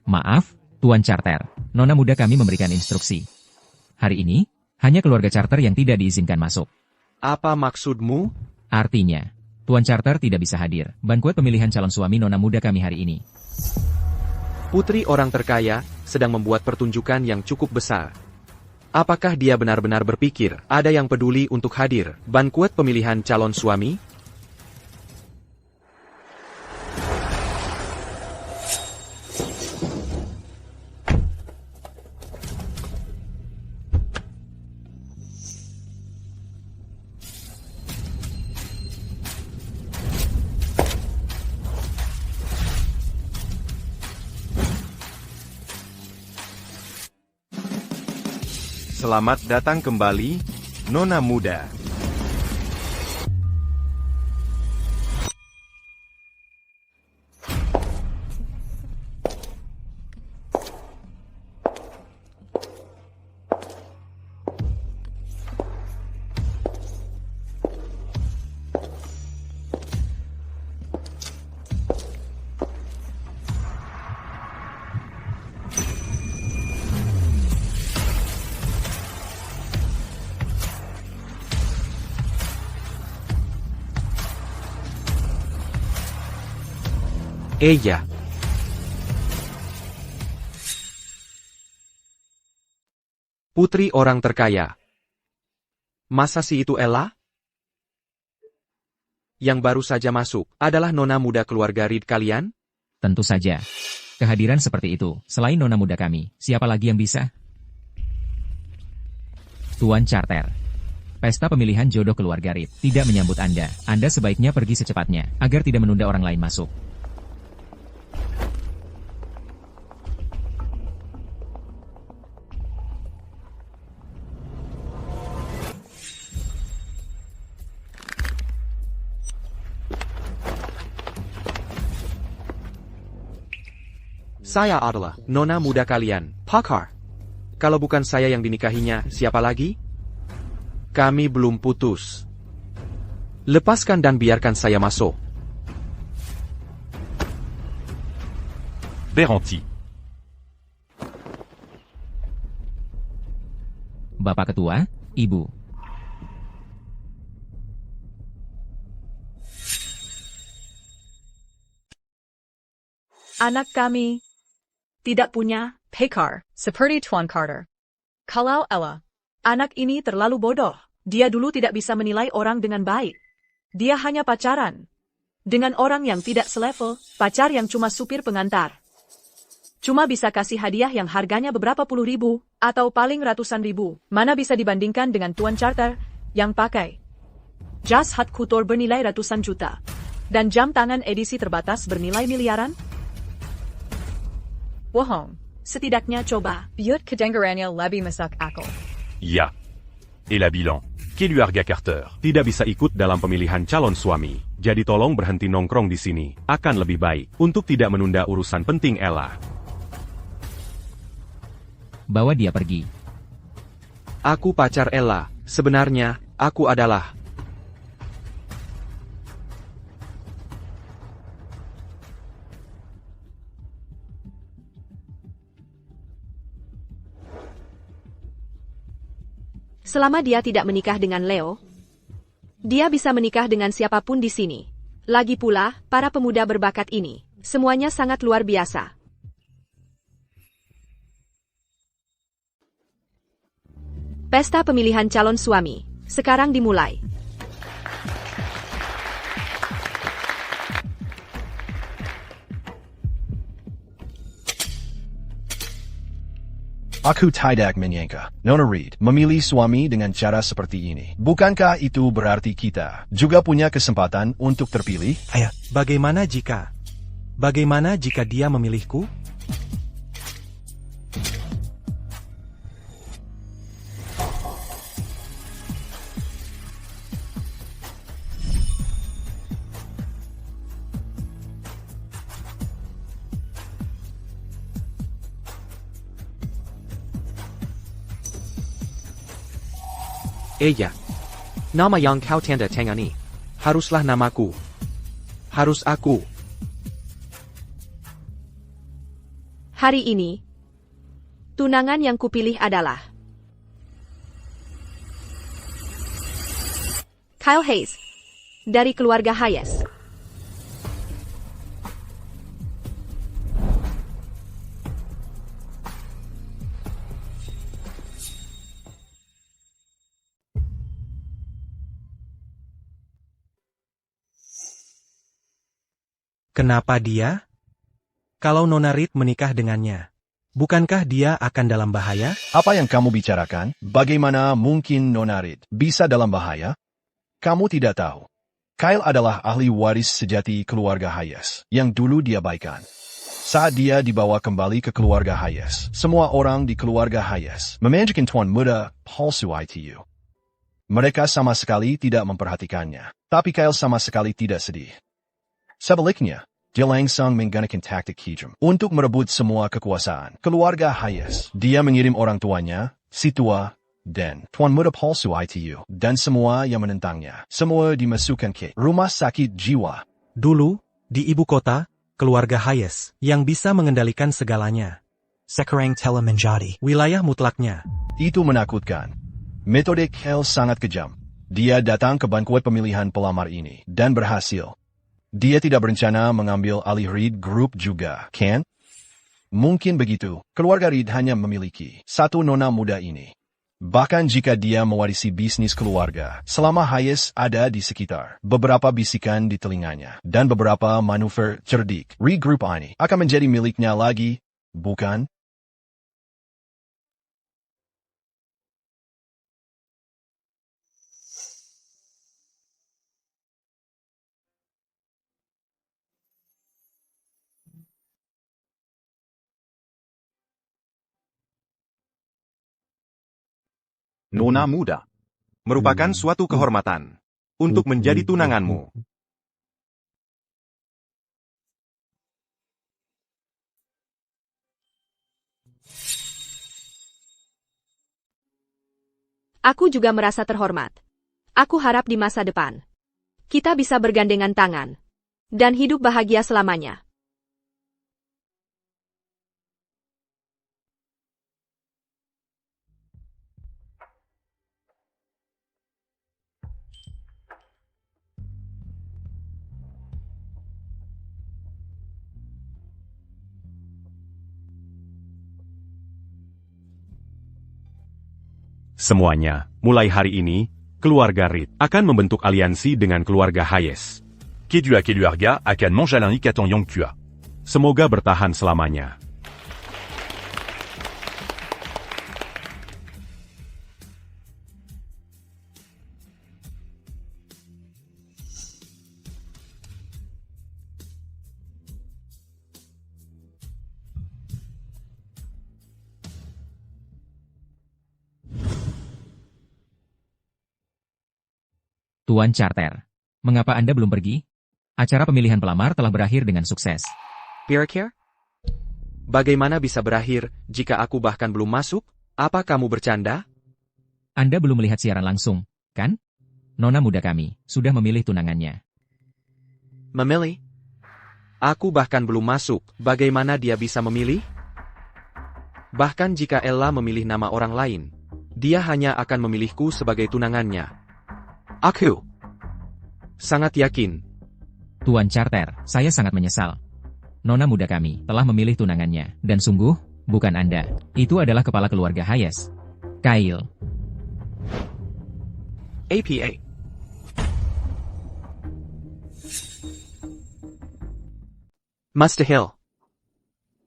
Maaf, Tuan Carter. Nona muda kami memberikan instruksi. Hari ini, hanya keluarga Carter yang tidak diizinkan masuk. Apa maksudmu? Artinya, Tuan Carter tidak bisa hadir. Banquet pemilihan calon suami nona muda kami hari ini. Putri orang terkaya sedang membuat pertunjukan yang cukup besar. Apakah dia benar-benar berpikir ada yang peduli untuk hadir banquet pemilihan calon suami? Selamat datang kembali, Nona muda. Ella. Putri orang terkaya. Masa sih itu Ella? Yang baru saja masuk adalah nona muda keluarga Reed kalian? Tentu saja. Kehadiran seperti itu, selain nona muda kami, siapa lagi yang bisa? Tuan Carter. Pesta pemilihan jodoh keluarga Reed tidak menyambut Anda. Anda sebaiknya pergi secepatnya, agar tidak menunda orang lain masuk. Saya adalah nona muda kalian, Pakar. Kalau bukan saya yang dinikahinya, siapa lagi? Kami belum putus. Lepaskan dan biarkan saya masuk. Berenti. Bapak Ketua, Ibu. Anak kami tidak punya Pakar seperti Tuan Carter. Kalau Ella, anak ini terlalu bodoh. Dia dulu tidak bisa menilai orang dengan baik. Dia hanya pacaran dengan orang yang tidak selevel, pacar yang cuma supir pengantar. Cuma bisa kasih hadiah yang harganya beberapa puluh ribu, atau paling ratusan ribu. Mana bisa dibandingkan dengan Tuan Carter yang pakai jas hat couture bernilai ratusan juta, dan jam tangan edisi terbatas bernilai miliaran? Bohong. Setidaknya coba. Biut kedengarannya lebih masuk akal. Ya. Et la bilan. Keluarga Carter. Tidak bisa ikut dalam pemilihan calon suami. Jadi tolong berhenti nongkrong di sini. Akan lebih baik untuk tidak menunda urusan penting Ella. Bawa dia pergi. Aku pacar Ella. Sebenarnya, aku adalah... Selama dia tidak menikah dengan Leo, dia bisa menikah dengan siapapun di sini. Lagi pula, para pemuda berbakat ini, semuanya sangat luar biasa. Pesta pemilihan calon suami, sekarang dimulai. Aku tidak menyangka Nona Reed memilih suami dengan cara seperti ini. Bukankah itu berarti kita juga punya kesempatan untuk terpilih? Ayah, bagaimana jika dia memilihku? Eya. Nama yang kau tanda tangani. Haruslah namaku. Harus aku. Hari ini, tunangan yang kupilih adalah Kyle Hayes, dari keluarga Hayes. Kenapa dia? Kalau Nona Reed menikah dengannya, bukankah dia akan dalam bahaya? Apa yang kamu bicarakan? Bagaimana mungkin Nona Reed bisa dalam bahaya? Kamu tidak tahu. Kyle adalah ahli waris sejati keluarga Hayes, yang dulu dia baikan. Saat dia dibawa kembali ke keluarga Hayes, semua orang di keluarga Hayes memanjakan tuan muda palsu ITU. Mereka sama sekali tidak memperhatikannya, tapi Kyle sama sekali tidak sedih. Sebaliknya, dia langsung menggunakan taktik hijau untuk merebut semua kekuasaan keluarga Hayes. Dia mengirim orang tuanya, si tua, dan tuan muda palsu ITU, dan semua yang menentangnya. Semua dimasukkan ke rumah sakit jiwa. Dulu, di ibu kota, keluarga Hayes yang bisa mengendalikan segalanya. Sekarang telah menjadi wilayah mutlaknya. Itu menakutkan. Metode Kyle sangat kejam. Dia datang ke bankuet pemilihan pelamar ini, dan berhasil. Dia tidak berencana mengambil alih Reed Group juga, kan? Mungkin begitu, keluarga Reed hanya memiliki satu nona muda ini. Bahkan jika dia mewarisi bisnis keluarga, selama Hayes ada di sekitar, beberapa bisikan di telinganya, dan beberapa manuver cerdik, Reed Group ini akan menjadi miliknya lagi, bukan? Nona muda. Merupakan suatu kehormatan untuk menjadi tunanganmu. Aku juga merasa terhormat. Aku harap di masa depan, kita bisa bergandengan tangan dan hidup bahagia selamanya. Semuanya, mulai hari ini, keluarga Reed akan membentuk aliansi dengan keluarga Hayes. Kedua keluarga akan menjalani ikatan yang kuat. Semoga bertahan selamanya. Tuan Charter, mengapa Anda belum pergi? Acara pemilihan pelamar telah berakhir dengan sukses. Pierre? Bagaimana bisa berakhir jika aku bahkan belum masuk? Apa kamu bercanda? Anda belum melihat siaran langsung, kan? Nona muda kami sudah memilih tunangannya. Memilih? Aku bahkan belum masuk, bagaimana dia bisa memilih? Bahkan jika Ella memilih nama orang lain, Dia hanya akan memilihku sebagai tunangannya. Aku sangat yakin. Tuan Charter, saya sangat menyesal. Nona muda kami telah memilih tunangannya, dan sungguh, bukan Anda. Itu adalah kepala keluarga Hayes. Kyle. APA. Mustahil.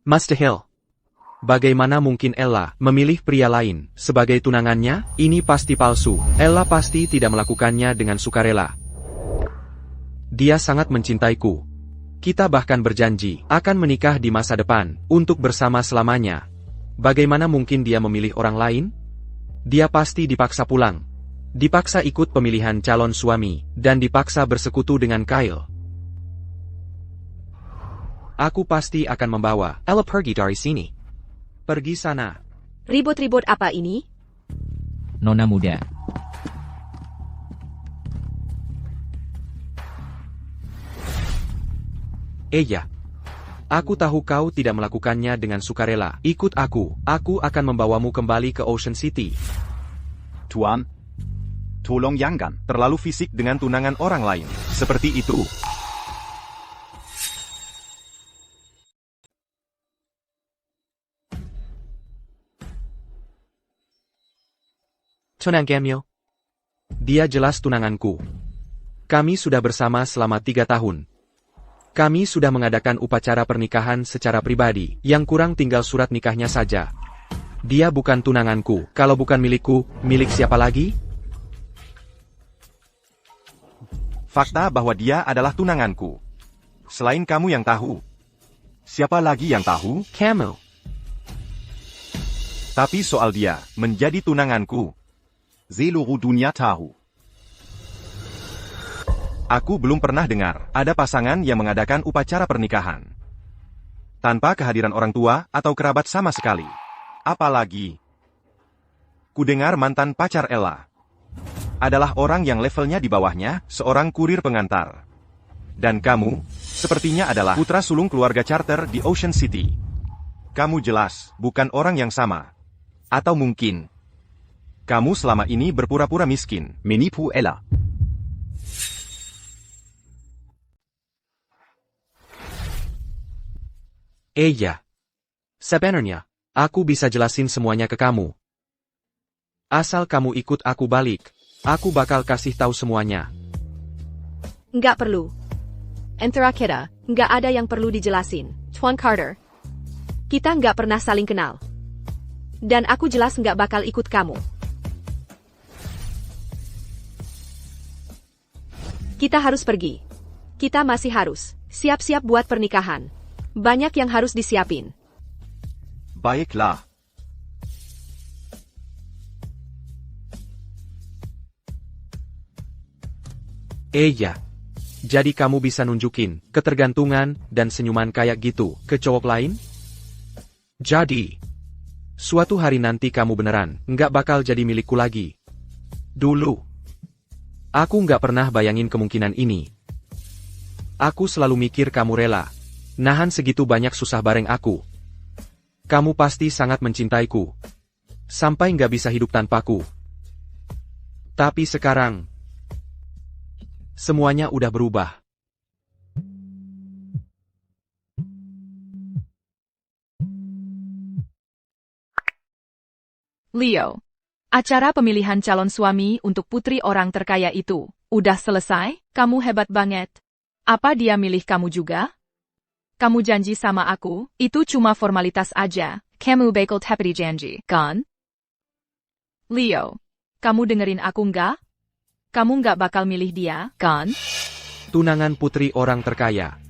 Mustahil. Bagaimana mungkin Ella memilih pria lain sebagai tunangannya? Ini pasti palsu. Ella pasti tidak melakukannya dengan sukarela. Dia sangat mencintaiku. Kita bahkan berjanji akan menikah di masa depan untuk bersama selamanya. Bagaimana mungkin dia memilih orang lain? Dia pasti dipaksa pulang. Dipaksa ikut pemilihan calon suami dan dipaksa bersekutu dengan Kyle. Aku pasti akan membawa Ella pergi dari sini. Pergi sana. Ribut-ribut apa ini? Nona muda. Eya. Aku tahu kau tidak melakukannya dengan sukarela. Ikut aku. Aku akan membawamu kembali ke Ocean City. Tuan, tolong jangan terlalu fisik dengan tunangan orang lain. Seperti itu. Tunanganmu. Dia jelas tunanganku. Kami sudah bersama selama 3 tahun. Kami sudah mengadakan upacara pernikahan secara pribadi, yang kurang tinggal surat nikahnya saja. Dia bukan tunanganku. Kalau bukan milikku, milik siapa lagi? Fakta bahwa dia adalah tunanganku. Selain kamu yang tahu. Siapa lagi yang tahu? Kamu. Tapi soal dia menjadi tunanganku. Seluruh dunia tahu. Aku belum pernah dengar ada pasangan yang mengadakan upacara pernikahan tanpa kehadiran orang tua atau kerabat sama sekali. Apalagi, ku dengar mantan pacar Ella adalah orang yang levelnya di bawahnya, seorang kurir pengantar. Dan kamu, sepertinya adalah putra sulung keluarga Charter di Ocean City. Kamu jelas bukan orang yang sama. Atau mungkin kamu selama ini berpura-pura miskin, menipu Ella. Eya. Sebenarnya, aku bisa jelasin semuanya ke kamu. Asal kamu ikut aku balik, aku bakal kasih tahu semuanya. Nggak perlu. Antara kita, nggak ada yang perlu dijelasin, Tuan Carter. Kita nggak pernah saling kenal. Dan aku jelas nggak bakal ikut kamu. Kita harus pergi. Kita masih harus siap-siap buat pernikahan. Banyak yang harus disiapin. Baiklah. Eya. Jadi kamu bisa nunjukin ketergantungan dan senyuman kayak gitu ke cowok lain? Jadi, suatu hari nanti kamu beneran nggak bakal jadi milikku lagi. Dulu, aku nggak pernah bayangin kemungkinan ini. Aku selalu mikir kamu rela nahan segitu banyak susah bareng aku. Kamu pasti sangat mencintaiku. Sampai nggak bisa hidup tanpaku. Tapi sekarang, semuanya udah berubah. Leo. Acara pemilihan calon suami untuk putri orang terkaya itu udah selesai? Kamu hebat banget. Apa dia milih kamu juga? Kamu janji sama aku, itu cuma formalitas aja. Kamu bakal tepati janji, kan? Leo, kamu dengerin aku nggak? Kamu nggak bakal milih dia, kan? Tunangan putri orang terkaya.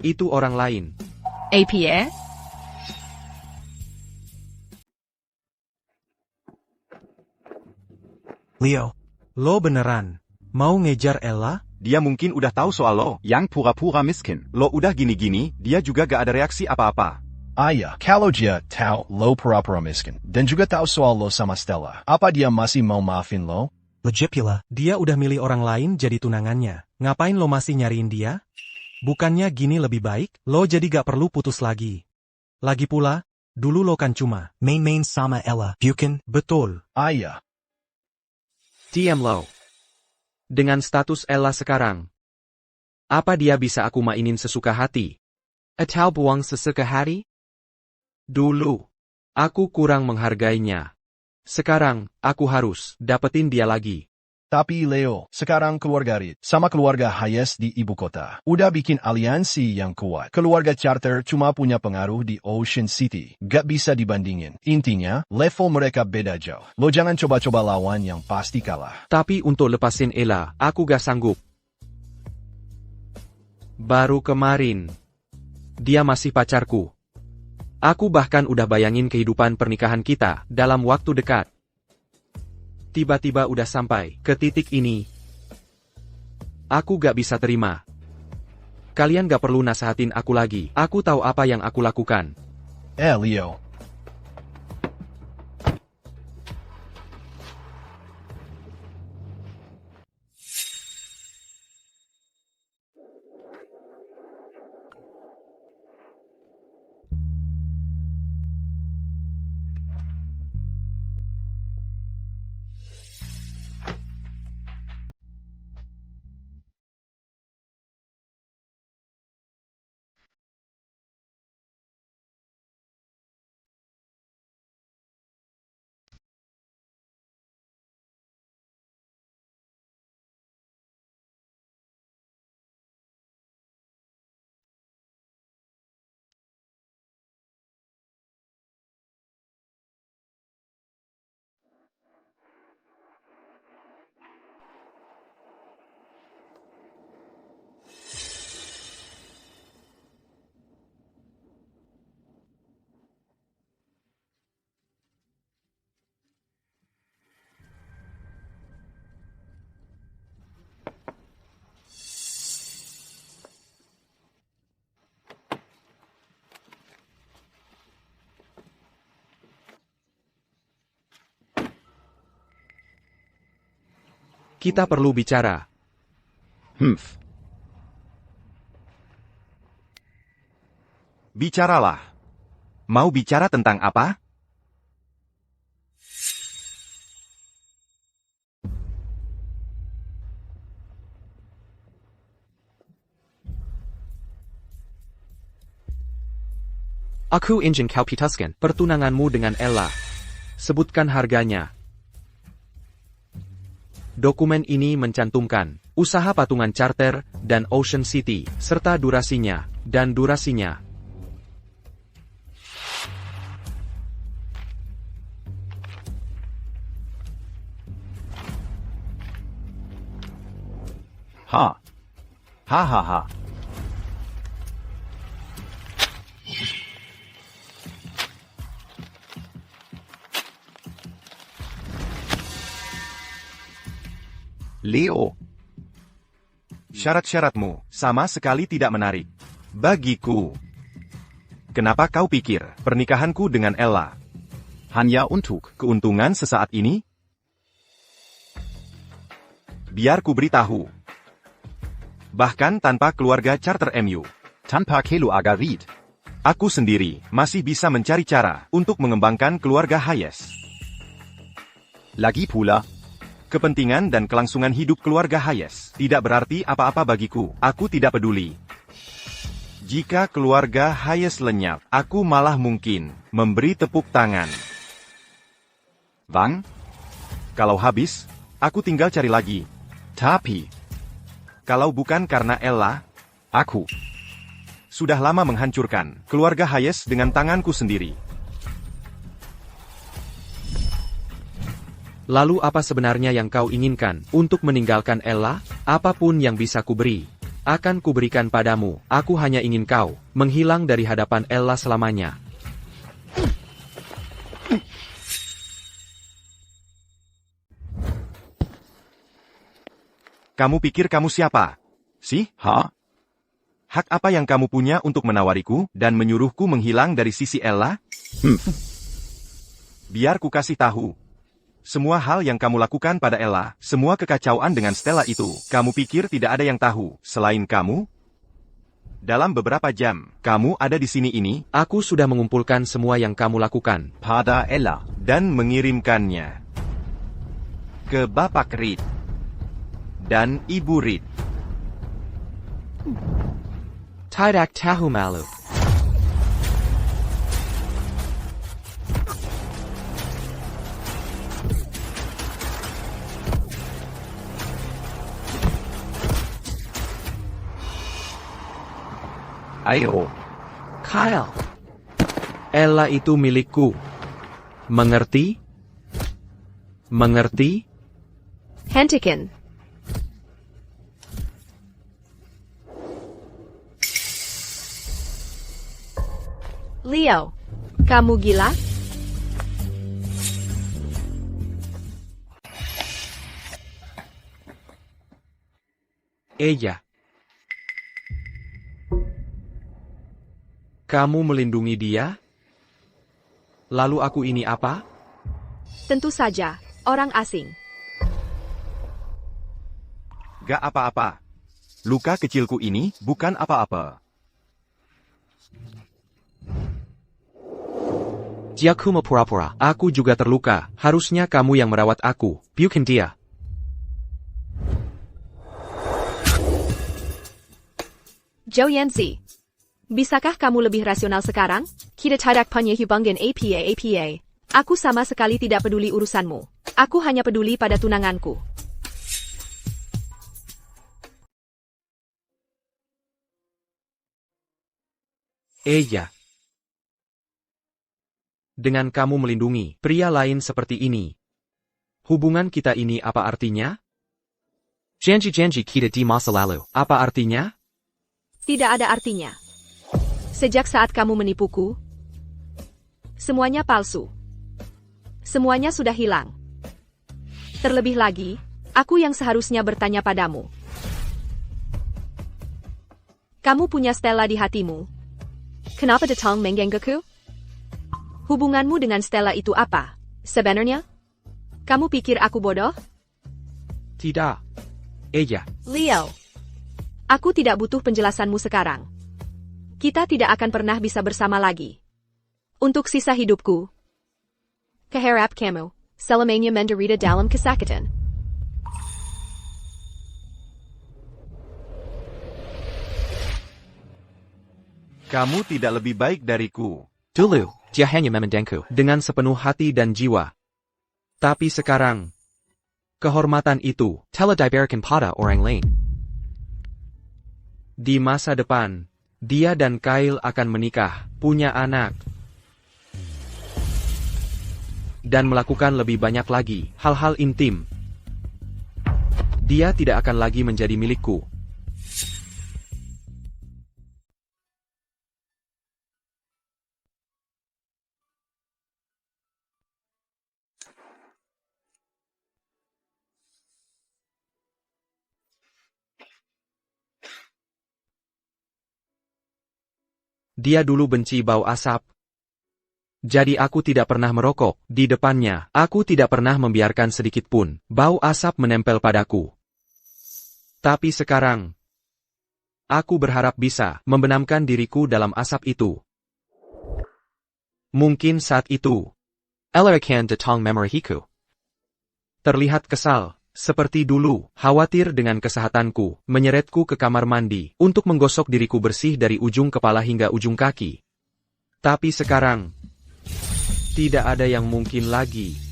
Itu orang lain. APA? Leo, lo beneran mau ngejar Ella? Dia mungkin udah tahu soal lo, yang pura-pura miskin. Lo udah gini-gini, dia juga gak ada reaksi apa-apa. Ayah, kalau dia tahu lo pura-pura miskin, dan juga tahu soal lo sama Stella, apa dia masih mau maafin lo? Legit pula, dia udah milih orang lain jadi tunangannya. Ngapain lo masih nyariin dia? Bukannya gini lebih baik, lo jadi gak perlu putus lagi. Lagi pula, Dulu lo kan cuma main-main sama Ella, bukan? Betul. Ayah. Diam lo. Dengan status Ella sekarang, apa dia bisa aku mainin sesuka hati? Atau buang sesuka hati? Dulu, aku kurang menghargainya. Sekarang, aku harus dapetin dia lagi. Tapi Leo, sekarang keluarga Reed sama keluarga Hayes di ibu kota udah bikin aliansi yang kuat. Keluarga Charter cuma punya pengaruh di Ocean City. Gak bisa dibandingin. Intinya, level mereka beda jauh. Lo jangan coba-coba lawan yang pasti kalah. Tapi untuk lepasin Ella, aku gak sanggup. Baru kemarin, dia masih pacarku. Aku bahkan udah bayangin kehidupan pernikahan kita dalam waktu dekat. Tiba-tiba udah sampai ke titik ini. Aku gak bisa terima. Kalian gak perlu nasehatin aku lagi. Aku tahu apa yang aku lakukan. Leo. Kita perlu bicara. Bicaralah. Mau bicara tentang apa? Aku ingin kau putuskan pertunanganmu dengan Ella. Sebutkan harganya. Dokumen ini mencantumkan usaha patungan Charter dan Ocean City, serta durasinya, dan durasinya. Hahaha. Leo. Syarat-syaratmu sama sekali tidak menarik. Bagiku. Kenapa kau pikir pernikahanku dengan Ella hanya untuk keuntungan sesaat ini? Biar ku beritahu. Bahkan tanpa keluarga Charter MU, tanpa keluarga Reed, aku sendiri masih bisa mencari cara untuk mengembangkan keluarga Hayes. Lagi pula, kepentingan dan kelangsungan hidup keluarga Hayes tidak berarti apa-apa bagiku. Aku tidak peduli. Jika keluarga Hayes lenyap, aku malah mungkin memberi tepuk tangan. Bang, kalau habis, aku tinggal cari lagi. Tapi, kalau bukan karena Ella, aku sudah lama menghancurkan keluarga Hayes dengan tanganku sendiri. Lalu apa sebenarnya yang kau inginkan untuk meninggalkan Ella? Apapun yang bisa kuberi, akan kuberikan padamu. Aku hanya ingin kau menghilang dari hadapan Ella selamanya. Kamu pikir kamu siapa? Sih? Hak apa yang kamu punya untuk menawariku dan menyuruhku menghilang dari sisi Ella? Biar ku kasih tahu. Semua hal yang kamu lakukan pada Ella, semua kekacauan dengan Stella itu, kamu pikir tidak ada yang tahu, selain kamu? Dalam beberapa jam, kamu ada di sini ini, Aku sudah mengumpulkan semua yang kamu lakukan. pada Ella, dan mengirimkannya ke Bapak Reed dan Ibu Reed. Tidak tahu malu. Ayo, Kyle. Ella itu milikku. Mengerti? Mengerti? Hentikan. Leo, kamu gila? Eya. Kamu melindungi dia? Lalu aku ini apa? Tentu saja, orang asing. gak apa-apa. Luka kecilku ini bukan apa-apa. Jaku pura-pura. Aku juga terluka. Harusnya kamu yang merawat aku. Bukan dia. Zhou Yanzi, bisakah kamu lebih rasional sekarang? Kita tidak punya hubungan apa-apa. Aku sama sekali tidak peduli urusanmu. Aku hanya peduli pada tunanganku. Eya. Dengan kamu melindungi pria lain seperti ini. Hubungan kita ini apa artinya? Janji-janji kita di masa lalu. Apa artinya? Tidak ada artinya. Sejak saat kamu menipuku, semuanya palsu. Semuanya sudah hilang. Terlebih lagi, aku yang seharusnya bertanya padamu. Kamu punya Stella di hatimu. Kenapa datang menggangguku? Hubunganmu dengan Stella itu apa? Sebenarnya? Kamu pikir aku bodoh? Tidak. Eya. Leo. Aku tidak butuh penjelasanmu sekarang. Kita tidak akan pernah bisa bersama lagi. Untuk sisa hidupku. Keharap kamu, selamanya menderita dalam kesakitan. Kamu tidak lebih baik dariku. Dulu, dia hanya memandangku dengan sepenuh hati dan jiwa. Tapi sekarang, kehormatan itu telah diberikan pada orang lain. Di masa depan, dia dan Kyle akan menikah, punya anak, dan melakukan lebih banyak lagi hal-hal intim. Dia tidak akan lagi menjadi milikku. Dia dulu benci bau asap. Jadi aku tidak pernah merokok di depannya. Aku tidak pernah membiarkan sedikit pun bau asap menempel padaku. Tapi sekarang, aku berharap bisa membenamkan diriku dalam asap itu. Mungkin saat itu, Ella akan datang memorihiku. Terlihat kesal. Seperti dulu, khawatir dengan kesehatanku, menyeretku ke kamar mandi, untuk menggosok diriku bersih dari ujung kepala hingga ujung kaki. Tapi sekarang, tidak ada yang mungkin lagi.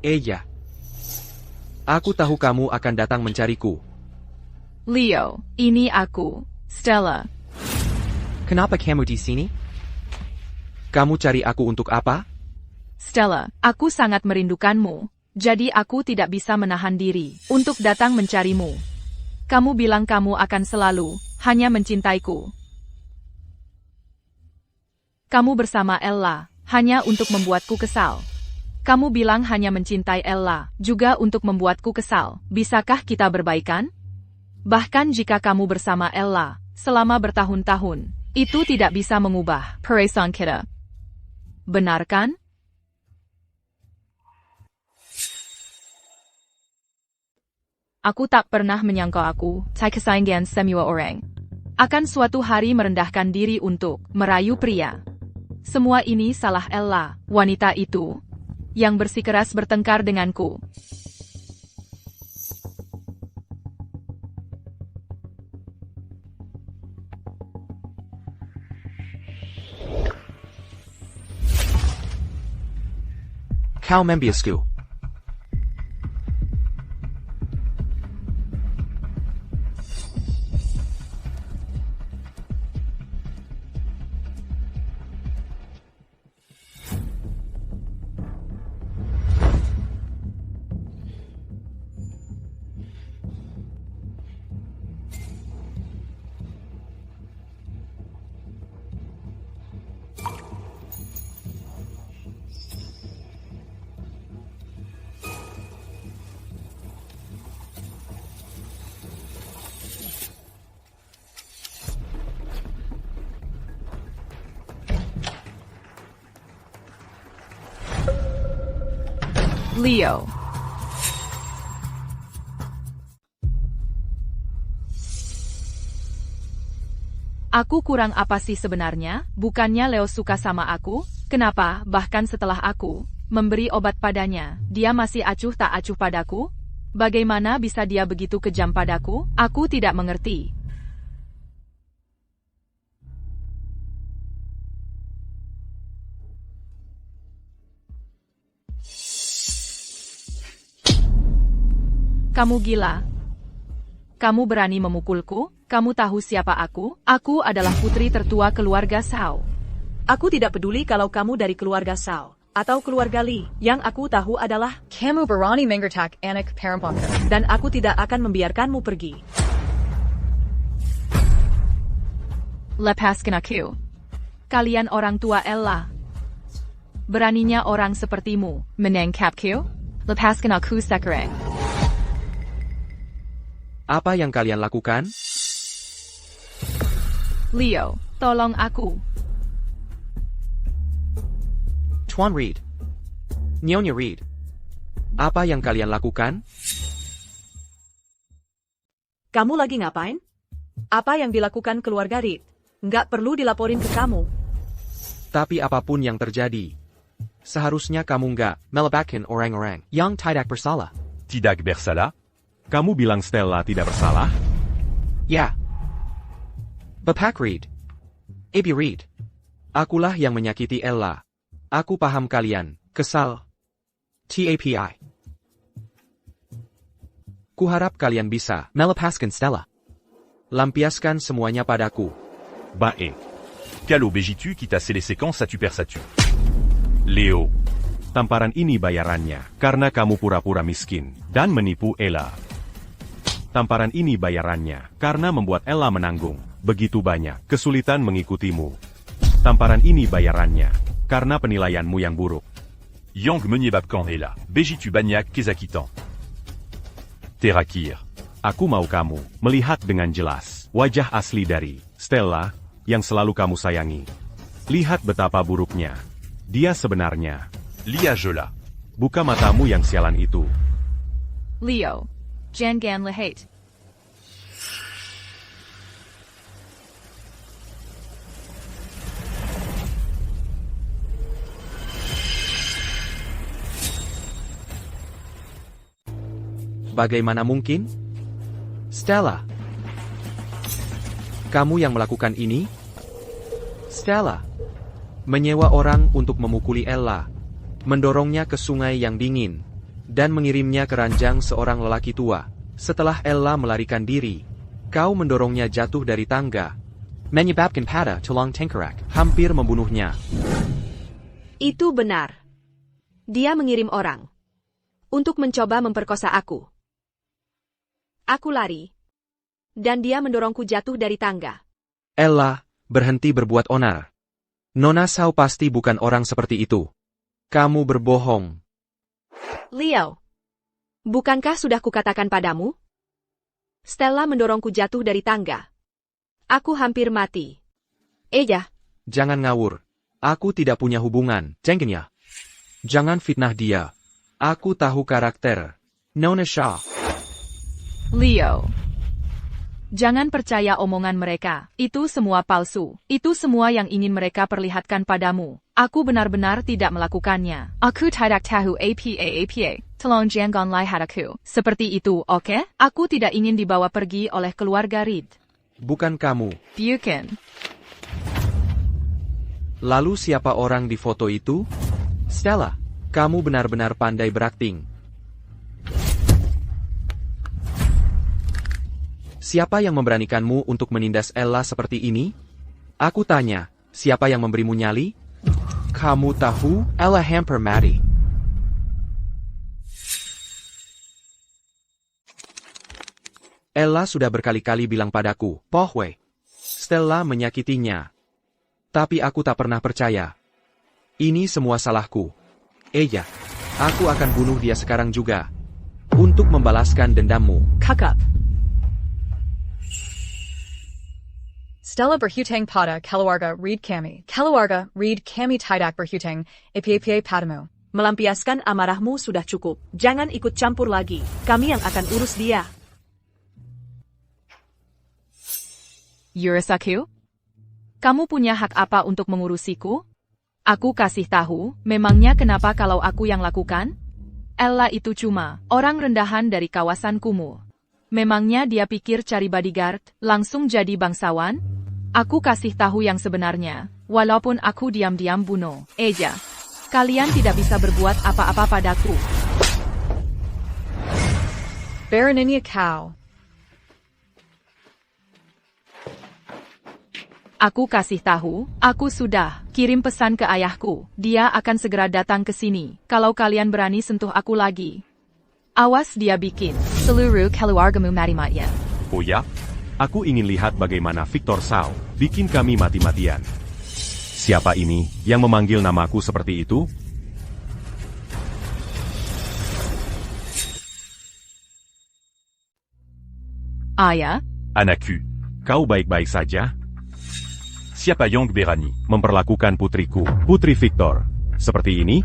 Eya. Aku tahu kamu akan datang mencariku. Leo, ini aku, Stella. Kenapa kamu di sini? Kamu cari aku untuk apa? Stella, aku sangat merindukanmu. Jadi aku tidak bisa menahan diri untuk datang mencarimu. Kamu bilang kamu akan selalu hanya mencintaiku. Kamu bersama Ella hanya untuk membuatku kesal. Kamu bilang hanya mencintai Ella, juga untuk membuatku kesal. Bisakah kita berbaikan? Bahkan jika kamu bersama Ella selama bertahun-tahun, itu tidak bisa mengubah perasaan kita. Benar kan? Aku tak pernah menyangka aku, tak kesayangan semua orang, akan suatu hari merendahkan diri untuk merayu pria. Semua ini salah Ella, wanita itu, yang bersikeras bertengkar denganku. Kau membiasku. Leo. Aku kurang apa sih sebenarnya? Bukannya Leo suka sama aku? Kenapa, bahkan setelah aku memberi obat padanya, dia masih acuh tak acuh padaku? Bagaimana bisa dia begitu kejam padaku? Aku tidak mengerti. Kamu gila. Kamu berani memukulku? Kamu tahu siapa aku? Aku adalah putri tertua keluarga Sao. Aku tidak peduli kalau kamu dari keluarga Sao atau keluarga Lee. Yang aku tahu adalah kamu berani menggertak anak perempuanku, dan aku tidak akan membiarkanmu pergi. Lepaskan aku. Kalian orang tua Ella. Beraninya orang sepertimu menangkapku? Lepaskan aku sekarang. Apa yang kalian lakukan? Leo, tolong aku. Tuan Reed. Nyonya Reed. Apa yang kalian lakukan? Kamu lagi ngapain? Apa yang dilakukan keluarga Reed? Nggak perlu dilaporin ke kamu. Tapi apapun yang terjadi, seharusnya kamu nggak melebatkan orang-orang yang tidak bersalah. Tidak bersalah? Kamu bilang Stella tidak bersalah? Ya. Bapak Reed. Ibu Reed. Akulah yang menyakiti Ella. Aku paham kalian, kesal. TAPI. Kuharap kalian bisa melepaskan Stella. Lampiaskan semuanya padaku. Baik. Quelle obéis-tu qui t'a scellé séquence as-tu persatu? Leo. Tamparan ini bayarannya, karena kamu pura-pura miskin, dan menipu Ella. Tamparan ini bayarannya, karena membuat Ella menanggung begitu banyak kesulitan mengikutimu. Tamparan ini bayarannya, karena penilaianmu yang buruk. Yang Menyebabkan Ella, Bejitu Banyak Kezakitan. Terakir. Aku mau kamu melihat dengan jelas wajah asli dari Stella yang selalu kamu sayangi. Lihat betapa buruknya dia sebenarnya. Lia Jola. Buka matamu yang sialan itu. Leo. Jangan lihat. Bagaimana mungkin? Stella. Kamu yang melakukan ini? Stella. Menyewa orang untuk memukuli Ella, mendorongnya ke sungai yang dingin, dan mengirimnya ke ranjang seorang lelaki tua. Setelah Ella melarikan diri, kau mendorongnya jatuh dari tangga, menyebabkan pada tulang tengkorak, hampir membunuhnya. Itu benar. Dia mengirim orang untuk mencoba memperkosa aku. Aku lari, dan dia mendorongku jatuh dari tangga. Ella, berhenti berbuat onar. Nona Sao pasti bukan orang seperti itu. Kamu berbohong. Leo. Bukankah sudah kukatakan padamu? Stella mendorongku jatuh dari tangga. Aku hampir mati. Eja. Jangan ngawur. Aku tidak punya hubungan, cengkenya. Jangan fitnah dia. Aku tahu karakter. Nona Shah. Leo. Jangan percaya omongan mereka. Itu semua palsu. Itu semua yang ingin mereka perlihatkan padamu. Aku benar-benar tidak melakukannya. Aku tidak tahu apa. Tolong jangan lihat aku. Seperti itu, oke? Aku tidak ingin dibawa pergi oleh keluarga Reed. Bukan kamu. Bukan. Lalu siapa orang di foto itu? Stella, kamu benar-benar pandai berakting. Siapa yang memberanikanmu untuk menindas Ella seperti ini? Aku tanya, siapa yang memberimu nyali? Kamu tahu, Ella hampir mati. Ella sudah berkali-kali bilang padaku, Pohwe, Stella menyakitinya. Tapi aku tak pernah percaya. Ini semua salahku. Eja, aku akan bunuh dia sekarang juga. Untuk membalaskan dendammu. Kakak. Stella berhutang pada keluarga Reed kami. Keluarga Reed kami tidak berhutang apa-apa padamu. Melampiaskan amarahmu sudah cukup. Jangan ikut campur lagi. Kami yang akan urus dia. Yurisaku? Kamu punya hak apa untuk mengurusiku? Aku kasih tahu, memangnya kenapa kalau aku yang lakukan? Ella itu cuma orang rendahan dari kawasan kumuh. Memangnya dia pikir cari bodyguard, langsung jadi bangsawan? Aku kasih tahu yang sebenarnya, walaupun aku diam-diam bunuh. Eja, kalian tidak bisa berbuat apa-apa padaku. Baronia kau. Aku kasih tahu, aku sudah kirim pesan ke ayahku. Dia akan segera datang ke sini. Kalau kalian berani sentuh aku lagi, awas dia bikin seluruh keluargamu mati-matian. Oh ya? Aku ingin lihat bagaimana Victor Sao bikin kami mati-matian. Siapa ini yang memanggil namaku seperti itu? Ayah? Anakku, kau baik-baik saja? Siapa yang berani memperlakukan putriku, Putri Victor, seperti ini?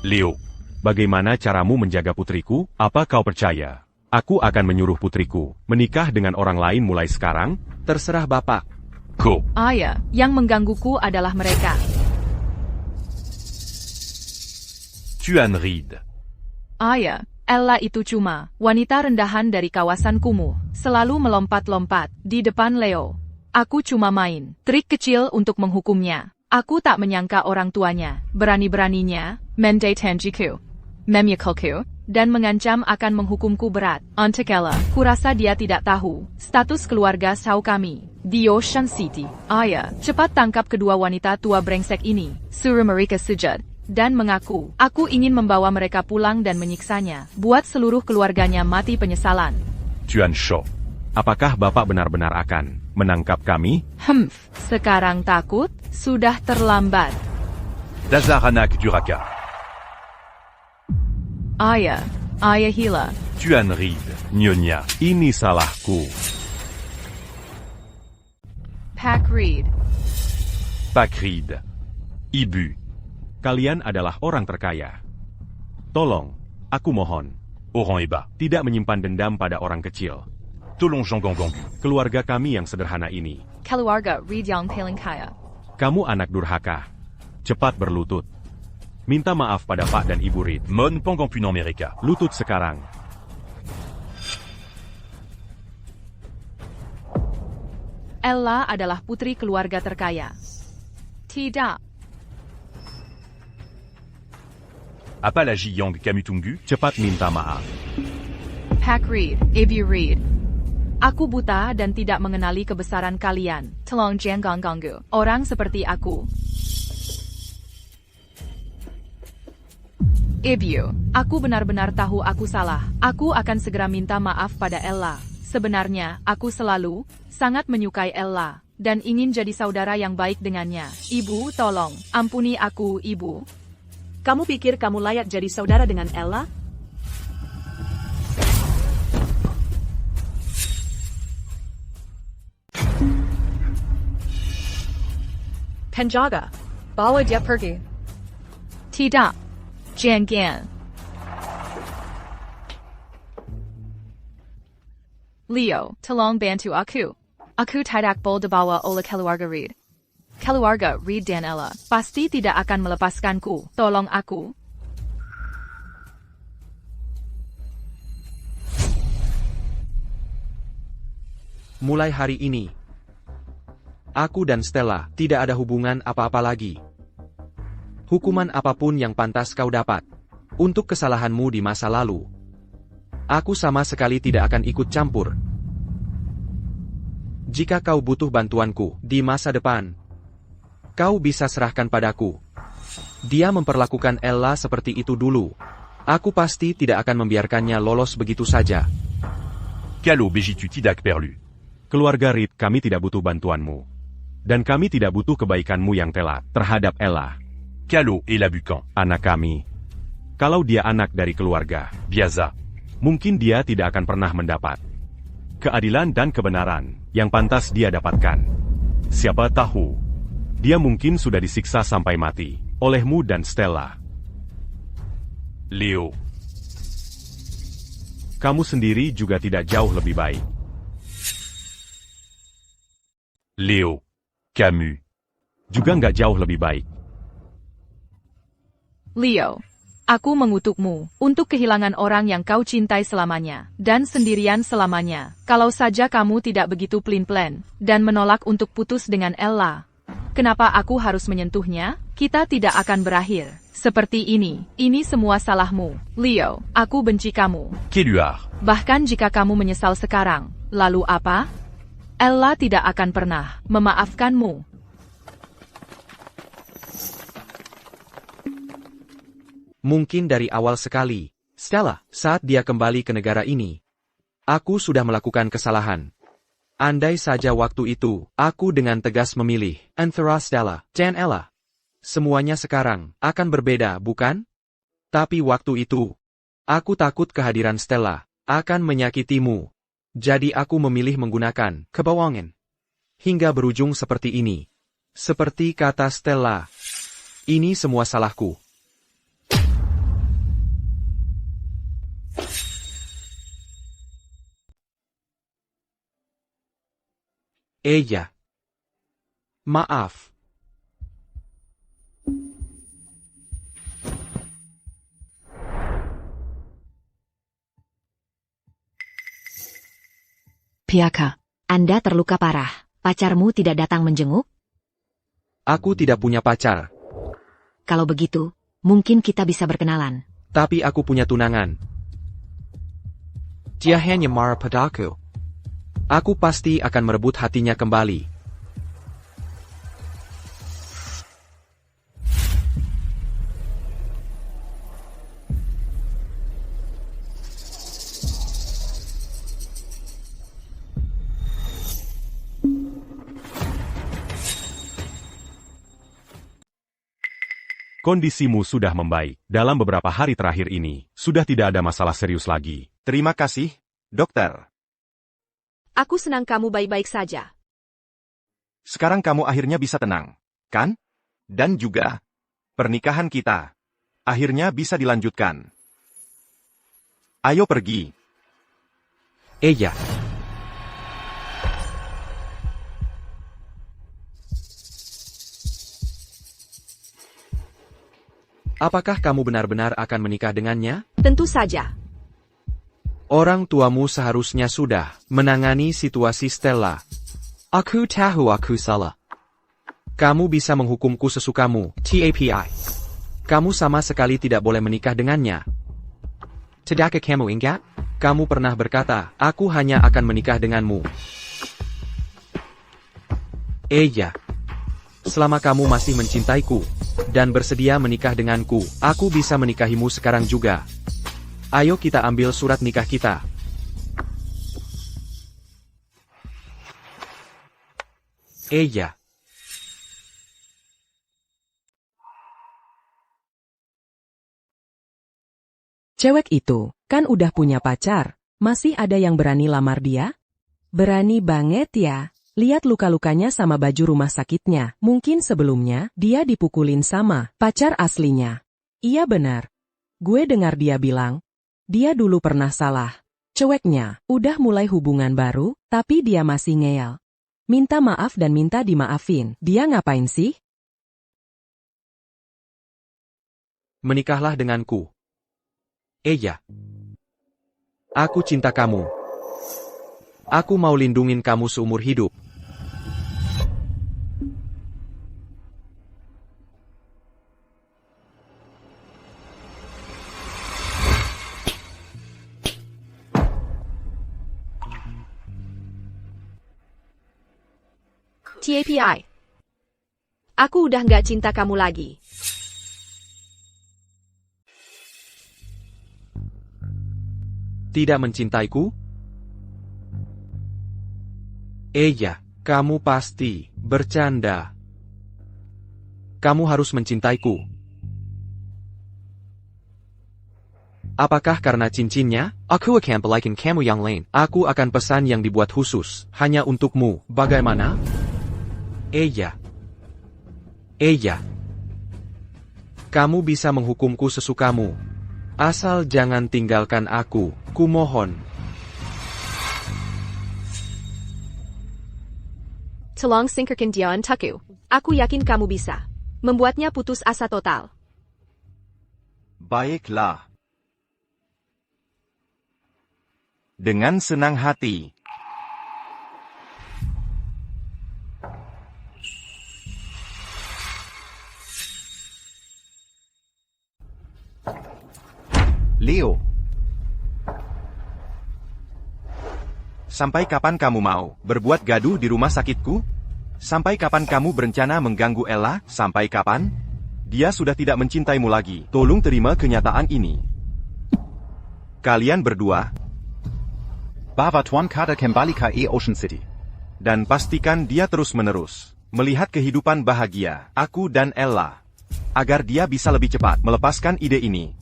Leo. Bagaimana caramu menjaga putriku? Apa kau percaya aku akan menyuruh putriku menikah dengan orang lain mulai sekarang? Terserah Bapak. Ko. Ayah, yang menggangguku adalah mereka. Tuan Reed. Ayah, Ella itu cuma wanita rendahan dari kawasan kumuh, selalu melompat-lompat di depan Leo. Aku cuma main trik kecil untuk menghukumnya. Aku tak menyangka orang tuanya berani-beraninya mendatangiku, memyakulku, dan mengancam akan menghukumku berat. Untuk Ella, kurasa dia tidak tahu status keluarga Sao kami di Ocean City. Ayah, cepat tangkap kedua wanita tua brengsek ini, suruh mereka sujud, dan mengaku. Aku ingin membawa mereka pulang dan menyiksanya, buat seluruh keluarganya mati penyesalan. Tuan Shaw. Apakah Bapak benar-benar akan menangkap kami? Sekarang takut? Sudah terlambat. Dazar anak Duraka. Ayah Hila. Tuan Reed. Nyonya. Ini salahku. Pak Reed. Pak Reed. Ibu. Kalian adalah orang terkaya. Tolong, aku mohon. Orang hebat. Tidak menyimpan dendam pada orang kecil. Tolong Jonggonggong. Keluarga kami yang sederhana ini. Keluarga Reed yang paling kaya. Kamu anak durhaka. Cepat berlutut. Minta maaf pada Pak dan Ibu Reed. Mon Pongongpun Amerika. Lutut sekarang. Ella adalah putri keluarga terkaya. Tidak. Apa lagi yang kamu tunggu? Cepat minta maaf. Pak Reed, Ibu Reed. Aku buta dan tidak mengenali kebesaran kalian. Tolong jangan ganggu orang seperti aku. Ibu, aku benar-benar tahu aku salah. Aku akan segera minta maaf pada Ella. Sebenarnya, aku selalu sangat menyukai Ella dan ingin jadi saudara yang baik dengannya. Ibu, tolong ampuni aku, Ibu. Kamu pikir kamu layak jadi saudara dengan Ella? Penjaga, bawa dia pergi. Tidak. Jangan. Leo, tolong bantu aku. Aku tidak boleh dibawa oleh keluarga Reed. Keluarga Reed dan Ella pasti tidak akan melepaskanku. Tolong aku. Mulai hari ini, aku dan Stella tidak ada hubungan apa-apa lagi. Hukuman apapun yang pantas kau dapat untuk kesalahanmu di masa lalu, aku sama sekali tidak akan ikut campur. Jika kau butuh bantuanku di masa depan, kau bisa serahkan padaku. Dia memperlakukan Ella seperti itu dulu. Aku pasti tidak akan membiarkannya lolos begitu saja. Calo begitu tidak perlu. Keluarga Reed, kami tidak butuh bantuanmu. Dan kami tidak butuh kebaikanmu yang telat terhadap Ella. Calo et la Bucan. Anak kami. Kalau dia anak dari keluarga Biasa. mungkin dia tidak akan pernah mendapat keadilan dan kebenaran yang pantas dia dapatkan. Siapa tahu, dia mungkin sudah disiksa sampai mati olehmu dan Stella. Leo. Kamu sendiri juga tidak jauh lebih baik. Leo. Camus. Juga nggak jauh lebih baik. Leo, aku mengutukmu untuk kehilangan orang yang kau cintai selamanya, dan sendirian selamanya. Kalau saja kamu tidak begitu pelin-pelan, dan menolak untuk putus dengan Ella. Kenapa aku harus menyentuhnya? Kita tidak akan berakhir seperti ini. Ini semua salahmu. Leo, aku benci kamu. Keluar. Bahkan jika kamu menyesal sekarang, lalu apa? Ella tidak akan pernah memaafkanmu. Mungkin dari awal sekali, Stella, saat dia kembali ke negara ini, aku sudah melakukan kesalahan. Andai saja waktu itu, aku dengan tegas memilih antara Stella dan Ella. Semuanya sekarang akan berbeda, bukan? Tapi waktu itu, aku takut kehadiran Stella akan menyakitimu. Jadi aku memilih menggunakan kebohongan. Hingga berujung seperti ini. Seperti kata Stella, ini semua salahku. Ya. Maaf. Piaka, Anda terluka parah. Pacarmu tidak datang menjenguk? Aku tidak punya pacar, Kalau begitu, mungkin kita bisa berkenalan. tapi aku punya tunangan. Dia hanya marah padaku. Aku pasti akan merebut hatinya kembali. Kondisimu sudah membaik. Dalam beberapa hari terakhir ini, sudah tidak ada masalah serius lagi. Terima kasih, dokter. Aku senang kamu baik-baik saja. Sekarang kamu akhirnya bisa tenang, kan? Dan juga, pernikahan kita akhirnya bisa dilanjutkan. Ayo pergi. Ya. Apakah kamu benar-benar akan menikah dengannya? Tentu saja. Orang tuamu seharusnya sudah menangani situasi Stella. Aku tahu aku salah. Kamu bisa menghukumku sesukamu, TAPI. Kamu sama sekali tidak boleh menikah dengannya. Tidakkah kamu ingat? Kamu pernah berkata, aku hanya akan menikah denganmu. Ya. Selama kamu masih mencintaiku dan bersedia menikah denganku, aku bisa menikahimu sekarang juga. Ayo kita ambil surat nikah kita. Ya. Cewek itu, kan udah punya pacar, masih ada yang berani lamar dia? Berani banget ya. Lihat luka-lukanya sama baju rumah sakitnya. Mungkin sebelumnya, dia dipukulin sama pacar aslinya. Iya benar. Gue dengar dia bilang, dia dulu pernah salah. Ceweknya, udah mulai hubungan baru, tapi dia masih ngeyel. Minta maaf dan minta dimaafin. Dia ngapain sih? Menikahlah denganku. Eya. Aku cinta kamu. Aku mau lindungin kamu seumur hidup. TAPI. Aku udah nggak cinta kamu lagi. Tidak mencintaiku? Eya, kamu pasti bercanda. Kamu harus mencintaiku. Apakah karena cincinnya? Aku akan belikan kamu yang lain. Aku akan pesan yang dibuat khusus, hanya untukmu. Bagaimana? Eya. Eya. Kamu bisa menghukumku sesukamu. Asal jangan tinggalkan aku, kumohon. Tolong singkirkan dia untukku. Aku yakin kamu bisa membuatnya putus asa total. Baiklah. Dengan senang hati. Leo. Sampai kapan kamu mau berbuat gaduh di rumah sakitku? Sampai kapan kamu berencana mengganggu Ella? Sampai kapan? Dia sudah tidak mencintaimu lagi. Tolong terima kenyataan ini. Kalian berdua, bawa Tuan Carter kembali ke Ocean City. Dan pastikan dia terus-menerus melihat kehidupan bahagia aku dan Ella, agar dia bisa lebih cepat melepaskan ide ini.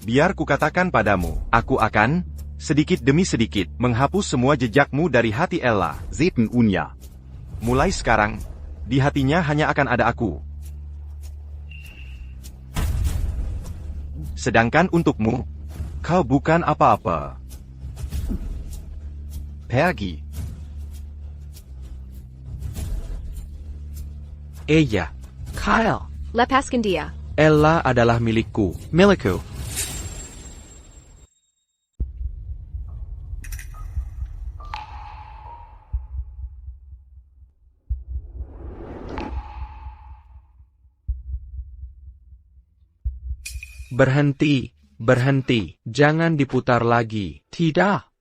Biar kukatakan padamu, aku akan, sedikit demi sedikit, menghapus semua jejakmu dari hati Ella. Zeten Unya. Mulai sekarang, di hatinya hanya akan ada aku. Sedangkan untukmu, kau bukan apa-apa. Pergi. Eya. Kyle. Lepaskan dia. Ella adalah milikku. Milikku. Berhenti, berhenti, jangan diputar lagi. Tidak.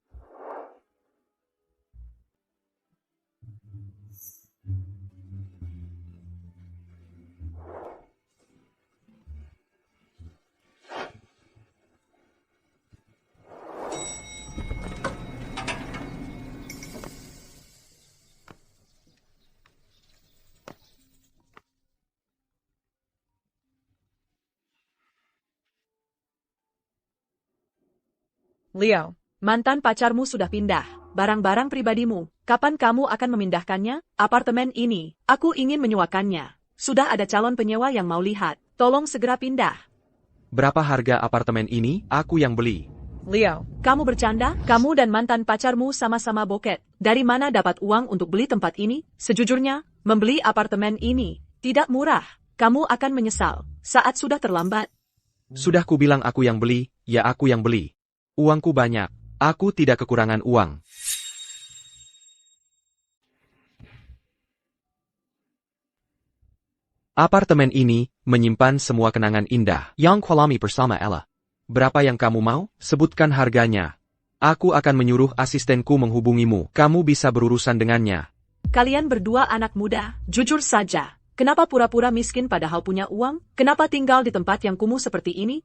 Leo, mantan pacarmu sudah pindah. Barang-barang pribadimu, kapan kamu akan memindahkannya? Apartemen ini, aku ingin menyewakannya. Sudah ada calon penyewa yang mau lihat. Tolong segera pindah. Berapa harga apartemen ini? Aku yang beli. Leo, kamu bercanda? Kamu dan mantan pacarmu sama-sama boket. Dari mana dapat uang untuk beli tempat ini? Sejujurnya, membeli apartemen ini tidak murah. Kamu akan menyesal saat sudah terlambat. Sudah kubilang aku yang beli, ya aku yang beli. Uangku banyak. Aku tidak kekurangan uang. Apartemen ini menyimpan semua kenangan indah yang kualami bersama Ella. Berapa yang kamu mau? Sebutkan harganya. Aku akan menyuruh asistenku menghubungimu. Kamu bisa berurusan dengannya. Kalian berdua anak muda, jujur saja. Kenapa pura-pura miskin padahal punya uang? Kenapa tinggal di tempat yang kumuh seperti ini?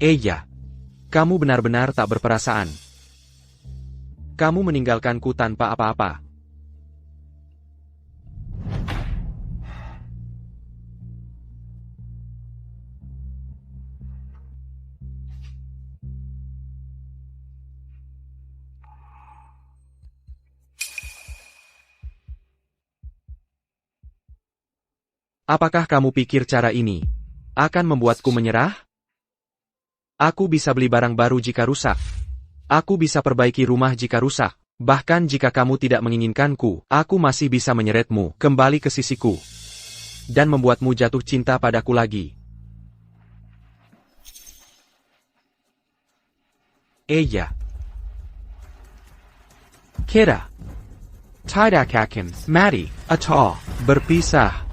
Ya, kamu benar-benar tak berperasaan. Kamu meninggalkanku tanpa apa-apa. Apakah kamu pikir cara ini akan membuatku menyerah? Aku bisa beli barang baru jika rusak. Aku bisa perbaiki rumah jika rusak. Bahkan jika kamu tidak menginginkanku, aku masih bisa menyeretmu kembali ke sisiku dan membuatmu jatuh cinta padaku lagi. Ya. Kita tidak akan mati atau berpisah.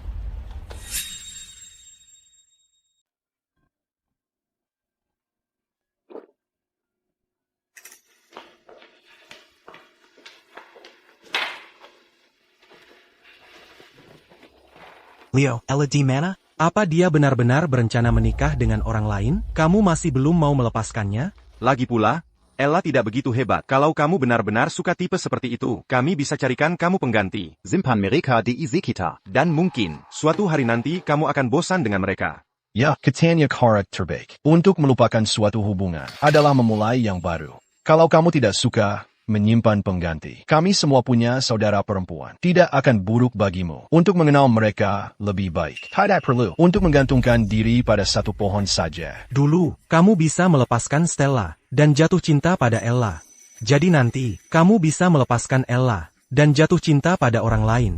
Leo, Ella di mana? Apa dia benar-benar berencana menikah dengan orang lain? Kamu masih belum mau melepaskannya? Lagi pula, Ella tidak begitu hebat. Kalau kamu benar-benar suka tipe seperti itu, kami bisa carikan kamu pengganti. Simpan mereka di Izikita. Dan mungkin, suatu hari nanti kamu akan bosan dengan mereka. Ya, katanya karakter terbaik untuk melupakan suatu hubungan adalah memulai yang baru. Kalau kamu tidak suka menyimpan pengganti, kami semua punya saudara perempuan. Tidak akan buruk bagimu untuk mengenal mereka lebih baik. Tidak perlu untuk menggantungkan diri pada satu pohon saja. Dulu, kamu bisa melepaskan Stella dan jatuh cinta pada Ella. Jadi nanti, kamu bisa melepaskan Ella dan jatuh cinta pada orang lain.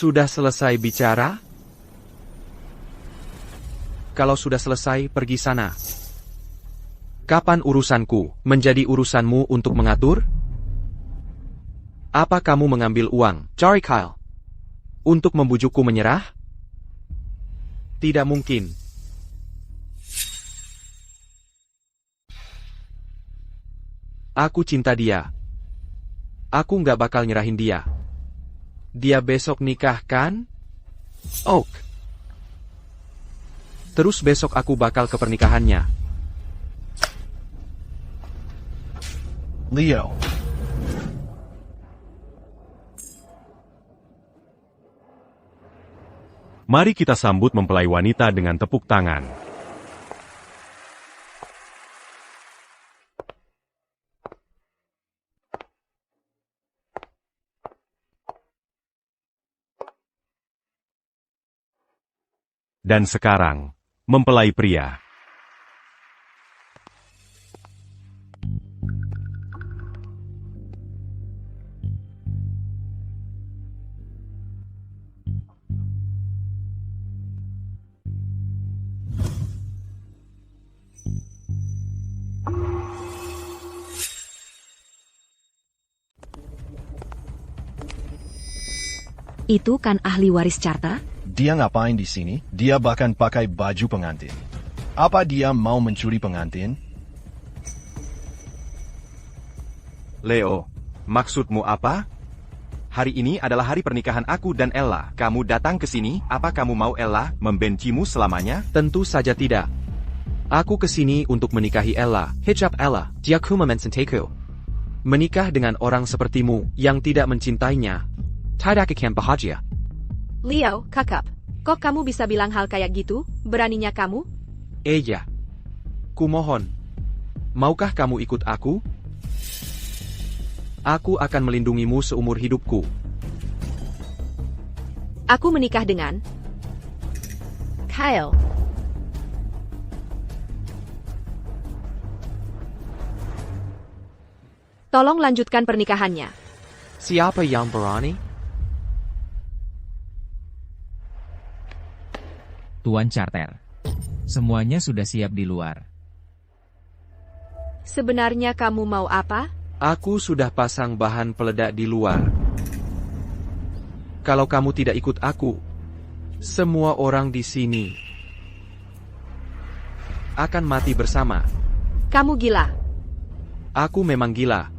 Sudah selesai bicara? Kalau sudah selesai, pergi sana. Kapan urusanku menjadi urusanmu untuk mengatur? Apa kamu mengambil uang, Jari Kyle, untuk membujukku menyerah? Tidak mungkin. Aku cinta dia. Aku nggak bakal nyerahin dia. Dia besok nikah kan? Oak. Terus besok aku bakal ke pernikahannya. Leo. Mari kita sambut mempelai wanita dengan tepuk tangan. Dan sekarang, mempelai pria. Itu kan ahli waris Carta? Dia ngapain di sini? Dia bahkan pakai baju pengantin. Apa dia mau mencuri pengantin? Leo, maksudmu apa? Hari ini adalah hari pernikahan aku dan Ella. Kamu datang ke sini, apa kamu mau Ella membencimu selamanya? Tentu saja tidak. Aku kesini untuk menikahi Ella. Hijab Ella, Giacomo Mencenteku. Menikah dengan orang sepertimu yang tidak mencintainya. Tidak akan bahagia. Leo, kakak, kok kamu bisa bilang hal kayak gitu? Beraninya kamu? Ya. Kumohon. Maukah kamu ikut aku? Aku akan melindungimu seumur hidupku. Aku menikah dengan Kyle. Tolong lanjutkan pernikahannya. Siapa yang berani? Tuan Charter. Semuanya sudah siap di luar. Sebenarnya kamu mau apa? Aku sudah pasang bahan peledak di luar. Kalau kamu tidak ikut aku, semua orang di sini akan mati bersama. Kamu gila. Aku memang gila.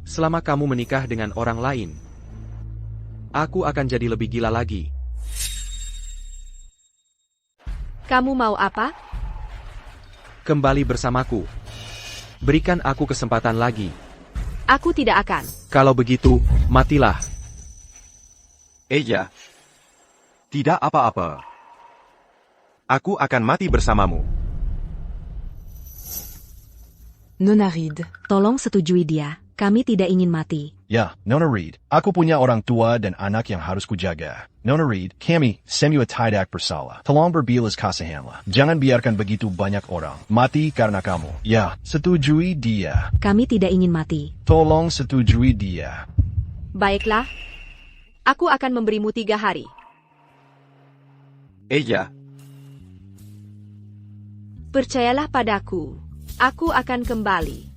selama kamu menikah dengan orang lain, aku akan jadi lebih gila lagi. Kamu mau apa? Kembali bersamaku. Berikan aku kesempatan lagi. Aku tidak akan. Kalau begitu, matilah. Eja. Tidak apa-apa. Aku akan mati bersamamu. Nona Reed, tolong setujui dia. Kami tidak ingin mati. Ya, Nona Reed. Aku punya orang tua dan anak yang harus kujaga. Nona Reed, kami semua tidak bersalah. Tolong berbilas kasihanlah. Jangan biarkan begitu banyak orang mati karena kamu. Ya, setujui dia. Kami tidak ingin mati. Tolong setujui dia. Baiklah. Aku akan memberimu 3 hari. Eja. Percayalah padaku. Aku akan kembali.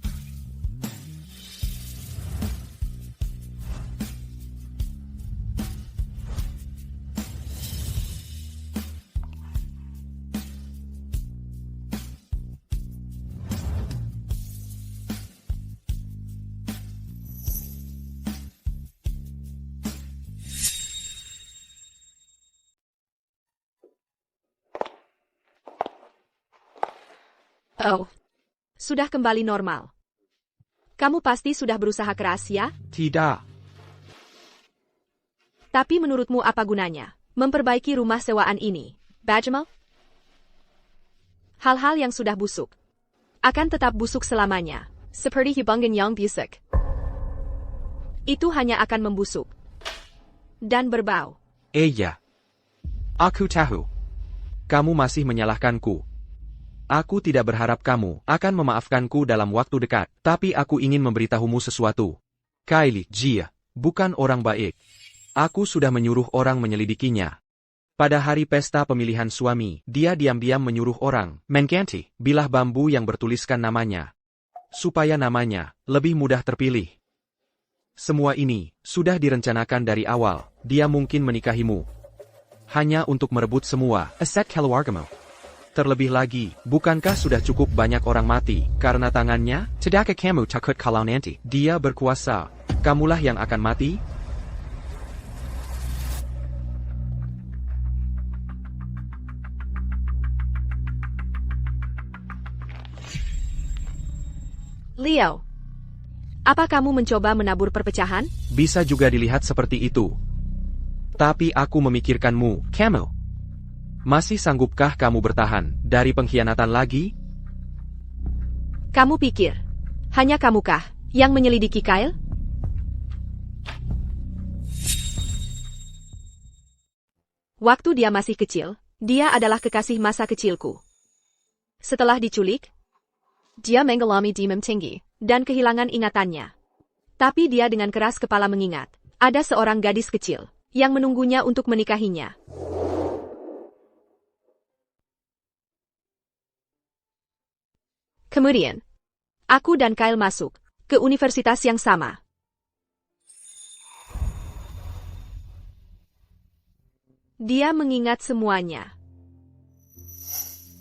Oh. Sudah kembali normal. Kamu pasti sudah berusaha keras ya? Tidak. Tapi menurutmu apa gunanya memperbaiki rumah sewaan ini, Bajmal? Hal-hal yang sudah busuk akan tetap busuk selamanya, seperti hubungan yang busuk. Itu hanya akan membusuk dan berbau. Eja. Aku tahu. Kamu masih menyalahkanku. Aku tidak berharap kamu akan memaafkanku dalam waktu dekat, tapi aku ingin memberitahumu sesuatu. Kylie, Jia, bukan orang baik. Aku sudah menyuruh orang menyelidikinya. Pada hari pesta pemilihan suami, dia diam-diam menyuruh orang mengganti bilah bambu yang bertuliskan namanya, supaya namanya lebih mudah terpilih. Semua ini sudah direncanakan dari awal. Dia mungkin menikahimu hanya untuk merebut semua aset keluargamu. Terlebih lagi, bukankah sudah cukup banyak orang mati karena tangannya? Tidakkah kamu takut kalau nanti dia berkuasa, kamulah yang akan mati? Leo, apa kamu mencoba menabur perpecahan? Bisa juga dilihat seperti itu. Tapi aku memikirkanmu, kamu. Masih sanggupkah kamu bertahan dari pengkhianatan lagi? Kamu pikir, hanya kamukah yang menyelidiki Kyle? Waktu dia masih kecil, dia adalah kekasih masa kecilku. Setelah diculik, dia mengalami demam tinggi dan kehilangan ingatannya. Tapi dia dengan keras kepala mengingat, ada seorang gadis kecil yang menunggunya untuk menikahinya. Kemudian, aku dan Kyle masuk ke universitas yang sama. Dia mengingat semuanya.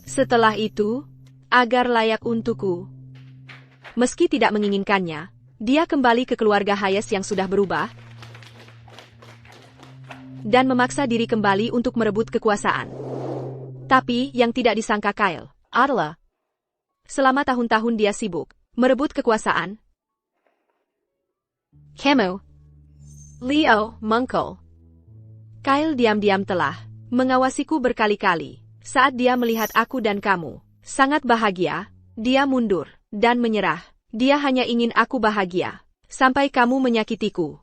Setelah itu, agar layak untukku, meski tidak menginginkannya, dia kembali ke keluarga Hayes yang sudah berubah dan memaksa diri kembali untuk merebut kekuasaan. Tapi yang tidak disangka Kyle adalah selama tahun-tahun dia sibuk merebut kekuasaan. Kamu, Leo, Mungkle. Kyle diam-diam telah mengawasiku berkali-kali. Saat dia melihat aku dan kamu sangat bahagia, dia mundur dan menyerah. Dia hanya ingin aku bahagia sampai kamu menyakitiku.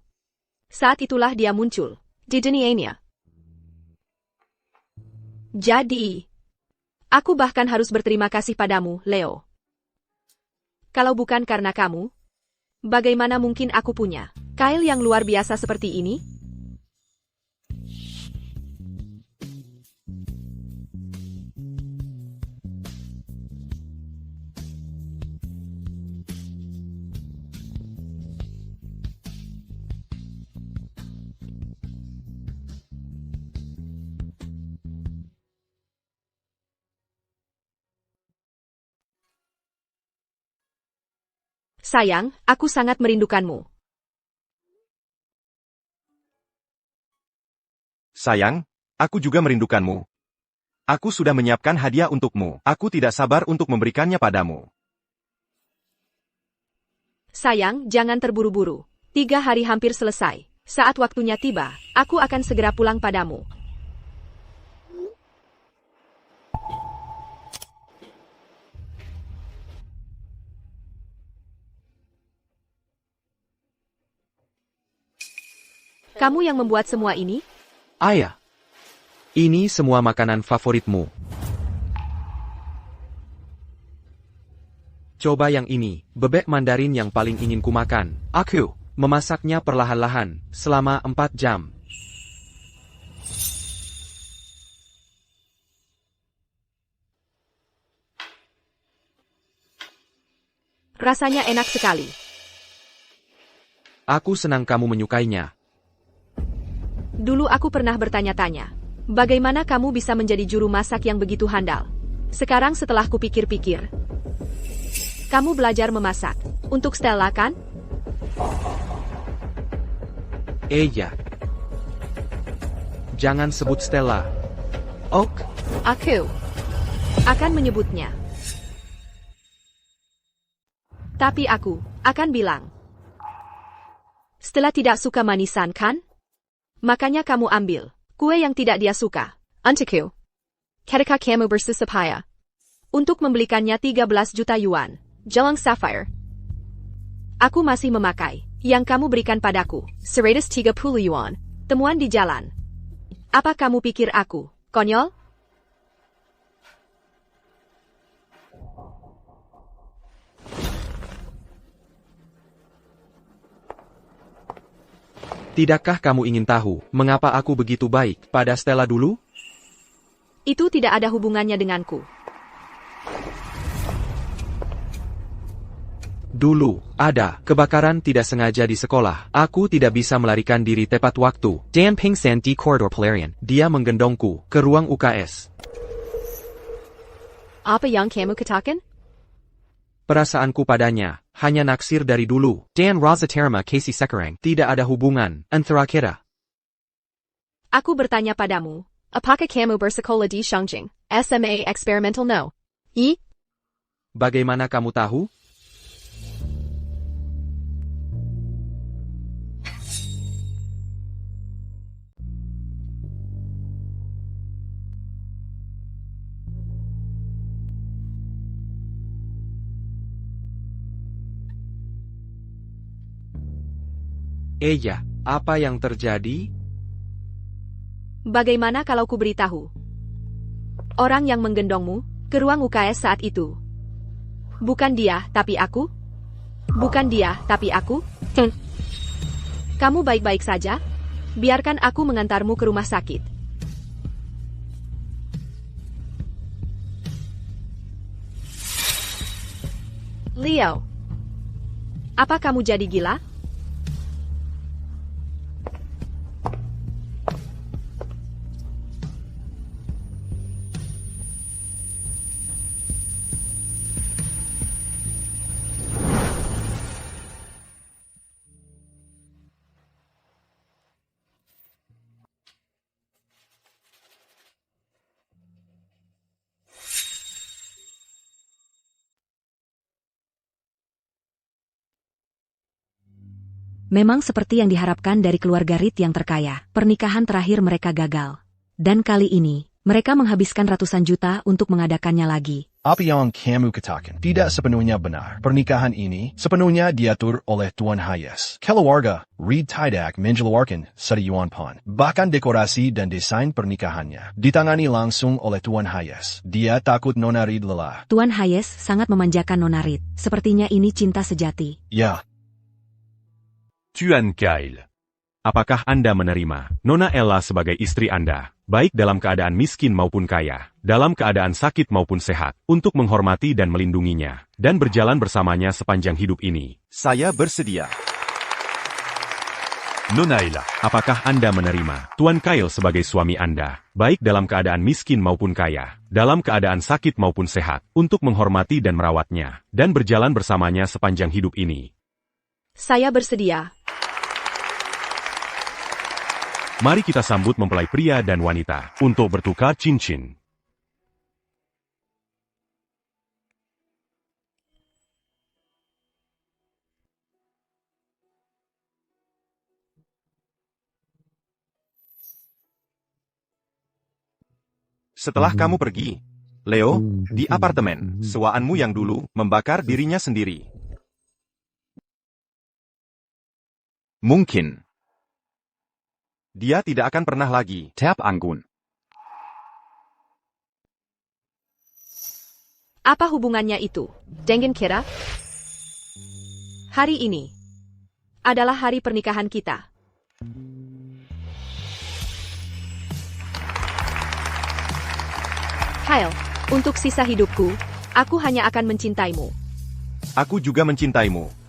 Saat itulah dia muncul di dunianya. Jadi, aku bahkan harus berterima kasih padamu, Leo. Kalau bukan karena kamu, bagaimana mungkin aku punya Kyle yang luar biasa seperti ini? Sayang, aku sangat merindukanmu. Sayang, aku juga merindukanmu. Aku sudah menyiapkan hadiah untukmu. Aku tidak sabar untuk memberikannya padamu. Sayang, jangan terburu-buru. 3 hari hampir selesai. Saat waktunya tiba, aku akan segera pulang padamu. Kamu yang membuat semua ini? Ayah, ini semua makanan favoritmu. Coba yang ini, bebek Mandarin yang paling ingin kumakan. Aku memasaknya perlahan-lahan, selama 4 jam. Rasanya enak sekali. Aku senang kamu menyukainya. Dulu aku pernah bertanya-tanya, bagaimana kamu bisa menjadi juru masak yang begitu handal? Sekarang setelah kupikir-pikir, kamu belajar memasak. Untuk Stella kan? Ya. Jangan sebut Stella. Aku akan menyebutnya. Tapi aku akan bilang, Stella tidak suka manisan kan? Makanya kamu ambil kue yang tidak dia suka. Untukku. Ketika kamu bersusah payah untuk membelikannya 13 juta yuan, gelang sapphire. Aku masih memakai yang kamu berikan padaku, 130 yuan, temuan di jalan. Apa kamu pikir aku konyol? Tidakkah kamu ingin tahu mengapa aku begitu baik pada Stella dulu? Itu tidak ada hubungannya denganku. Dulu, ada kebakaran tidak sengaja di sekolah. Aku tidak bisa melarikan diri tepat waktu. Dan pingsan di koridor pelarian. Dia menggendongku ke ruang UKS. Apa yang kamu katakan? Perasaanku padanya hanya naksir dari dulu. Dan rasa terima kasih sekarang tidak ada hubungan antara kita. Aku bertanya padamu, apakah kamu bersekolah di Shangjing, SMA Experimental No? Bagaimana kamu tahu? Ya, apa yang terjadi? Bagaimana kalau ku beritahu? Orang yang menggendongmu ke ruang UKS saat itu. Bukan dia, tapi aku? Bukan dia, tapi aku? Kamu baik-baik saja? Biarkan aku mengantarmu ke rumah sakit. Leo, apa kamu jadi gila? Memang seperti yang diharapkan dari keluarga Reed yang terkaya, pernikahan terakhir mereka gagal. Dan kali ini, mereka menghabiskan ratusan juta untuk mengadakannya lagi. Apa yang kamu katakan tidak sepenuhnya benar. Pernikahan ini sepenuhnya diatur oleh Tuan Hayes. Keluarga Reed tidak mengeluarkan yuan pun. Bahkan dekorasi dan desain pernikahannya ditangani langsung oleh Tuan Hayes. Dia takut Nona Reed lelah. Tuan Hayes sangat memanjakan Nona Reed. Sepertinya ini cinta sejati. Ya. Tuan Kyle. Apakah Anda menerima Nona Ella sebagai istri Anda, baik dalam keadaan miskin maupun kaya, dalam keadaan sakit maupun sehat, untuk menghormati dan melindunginya, dan berjalan bersamanya sepanjang hidup ini? Saya bersedia. Nona Ella. Apakah Anda menerima Tuan Kyle sebagai suami Anda, baik dalam keadaan miskin maupun kaya, dalam keadaan sakit maupun sehat, untuk menghormati dan merawatnya, dan berjalan bersamanya sepanjang hidup ini? Saya bersedia. Mari kita sambut mempelai pria dan wanita untuk bertukar cincin. Setelah kamu pergi, Leo, di apartemen, sewaanmu yang dulu membakar dirinya sendiri. Mungkin dia tidak akan pernah lagi. Terp Angun. Apa hubungannya itu? Dengin kira? Hari ini adalah hari pernikahan kita. Kyle, untuk sisa hidupku, aku hanya akan mencintaimu. Aku juga mencintaimu.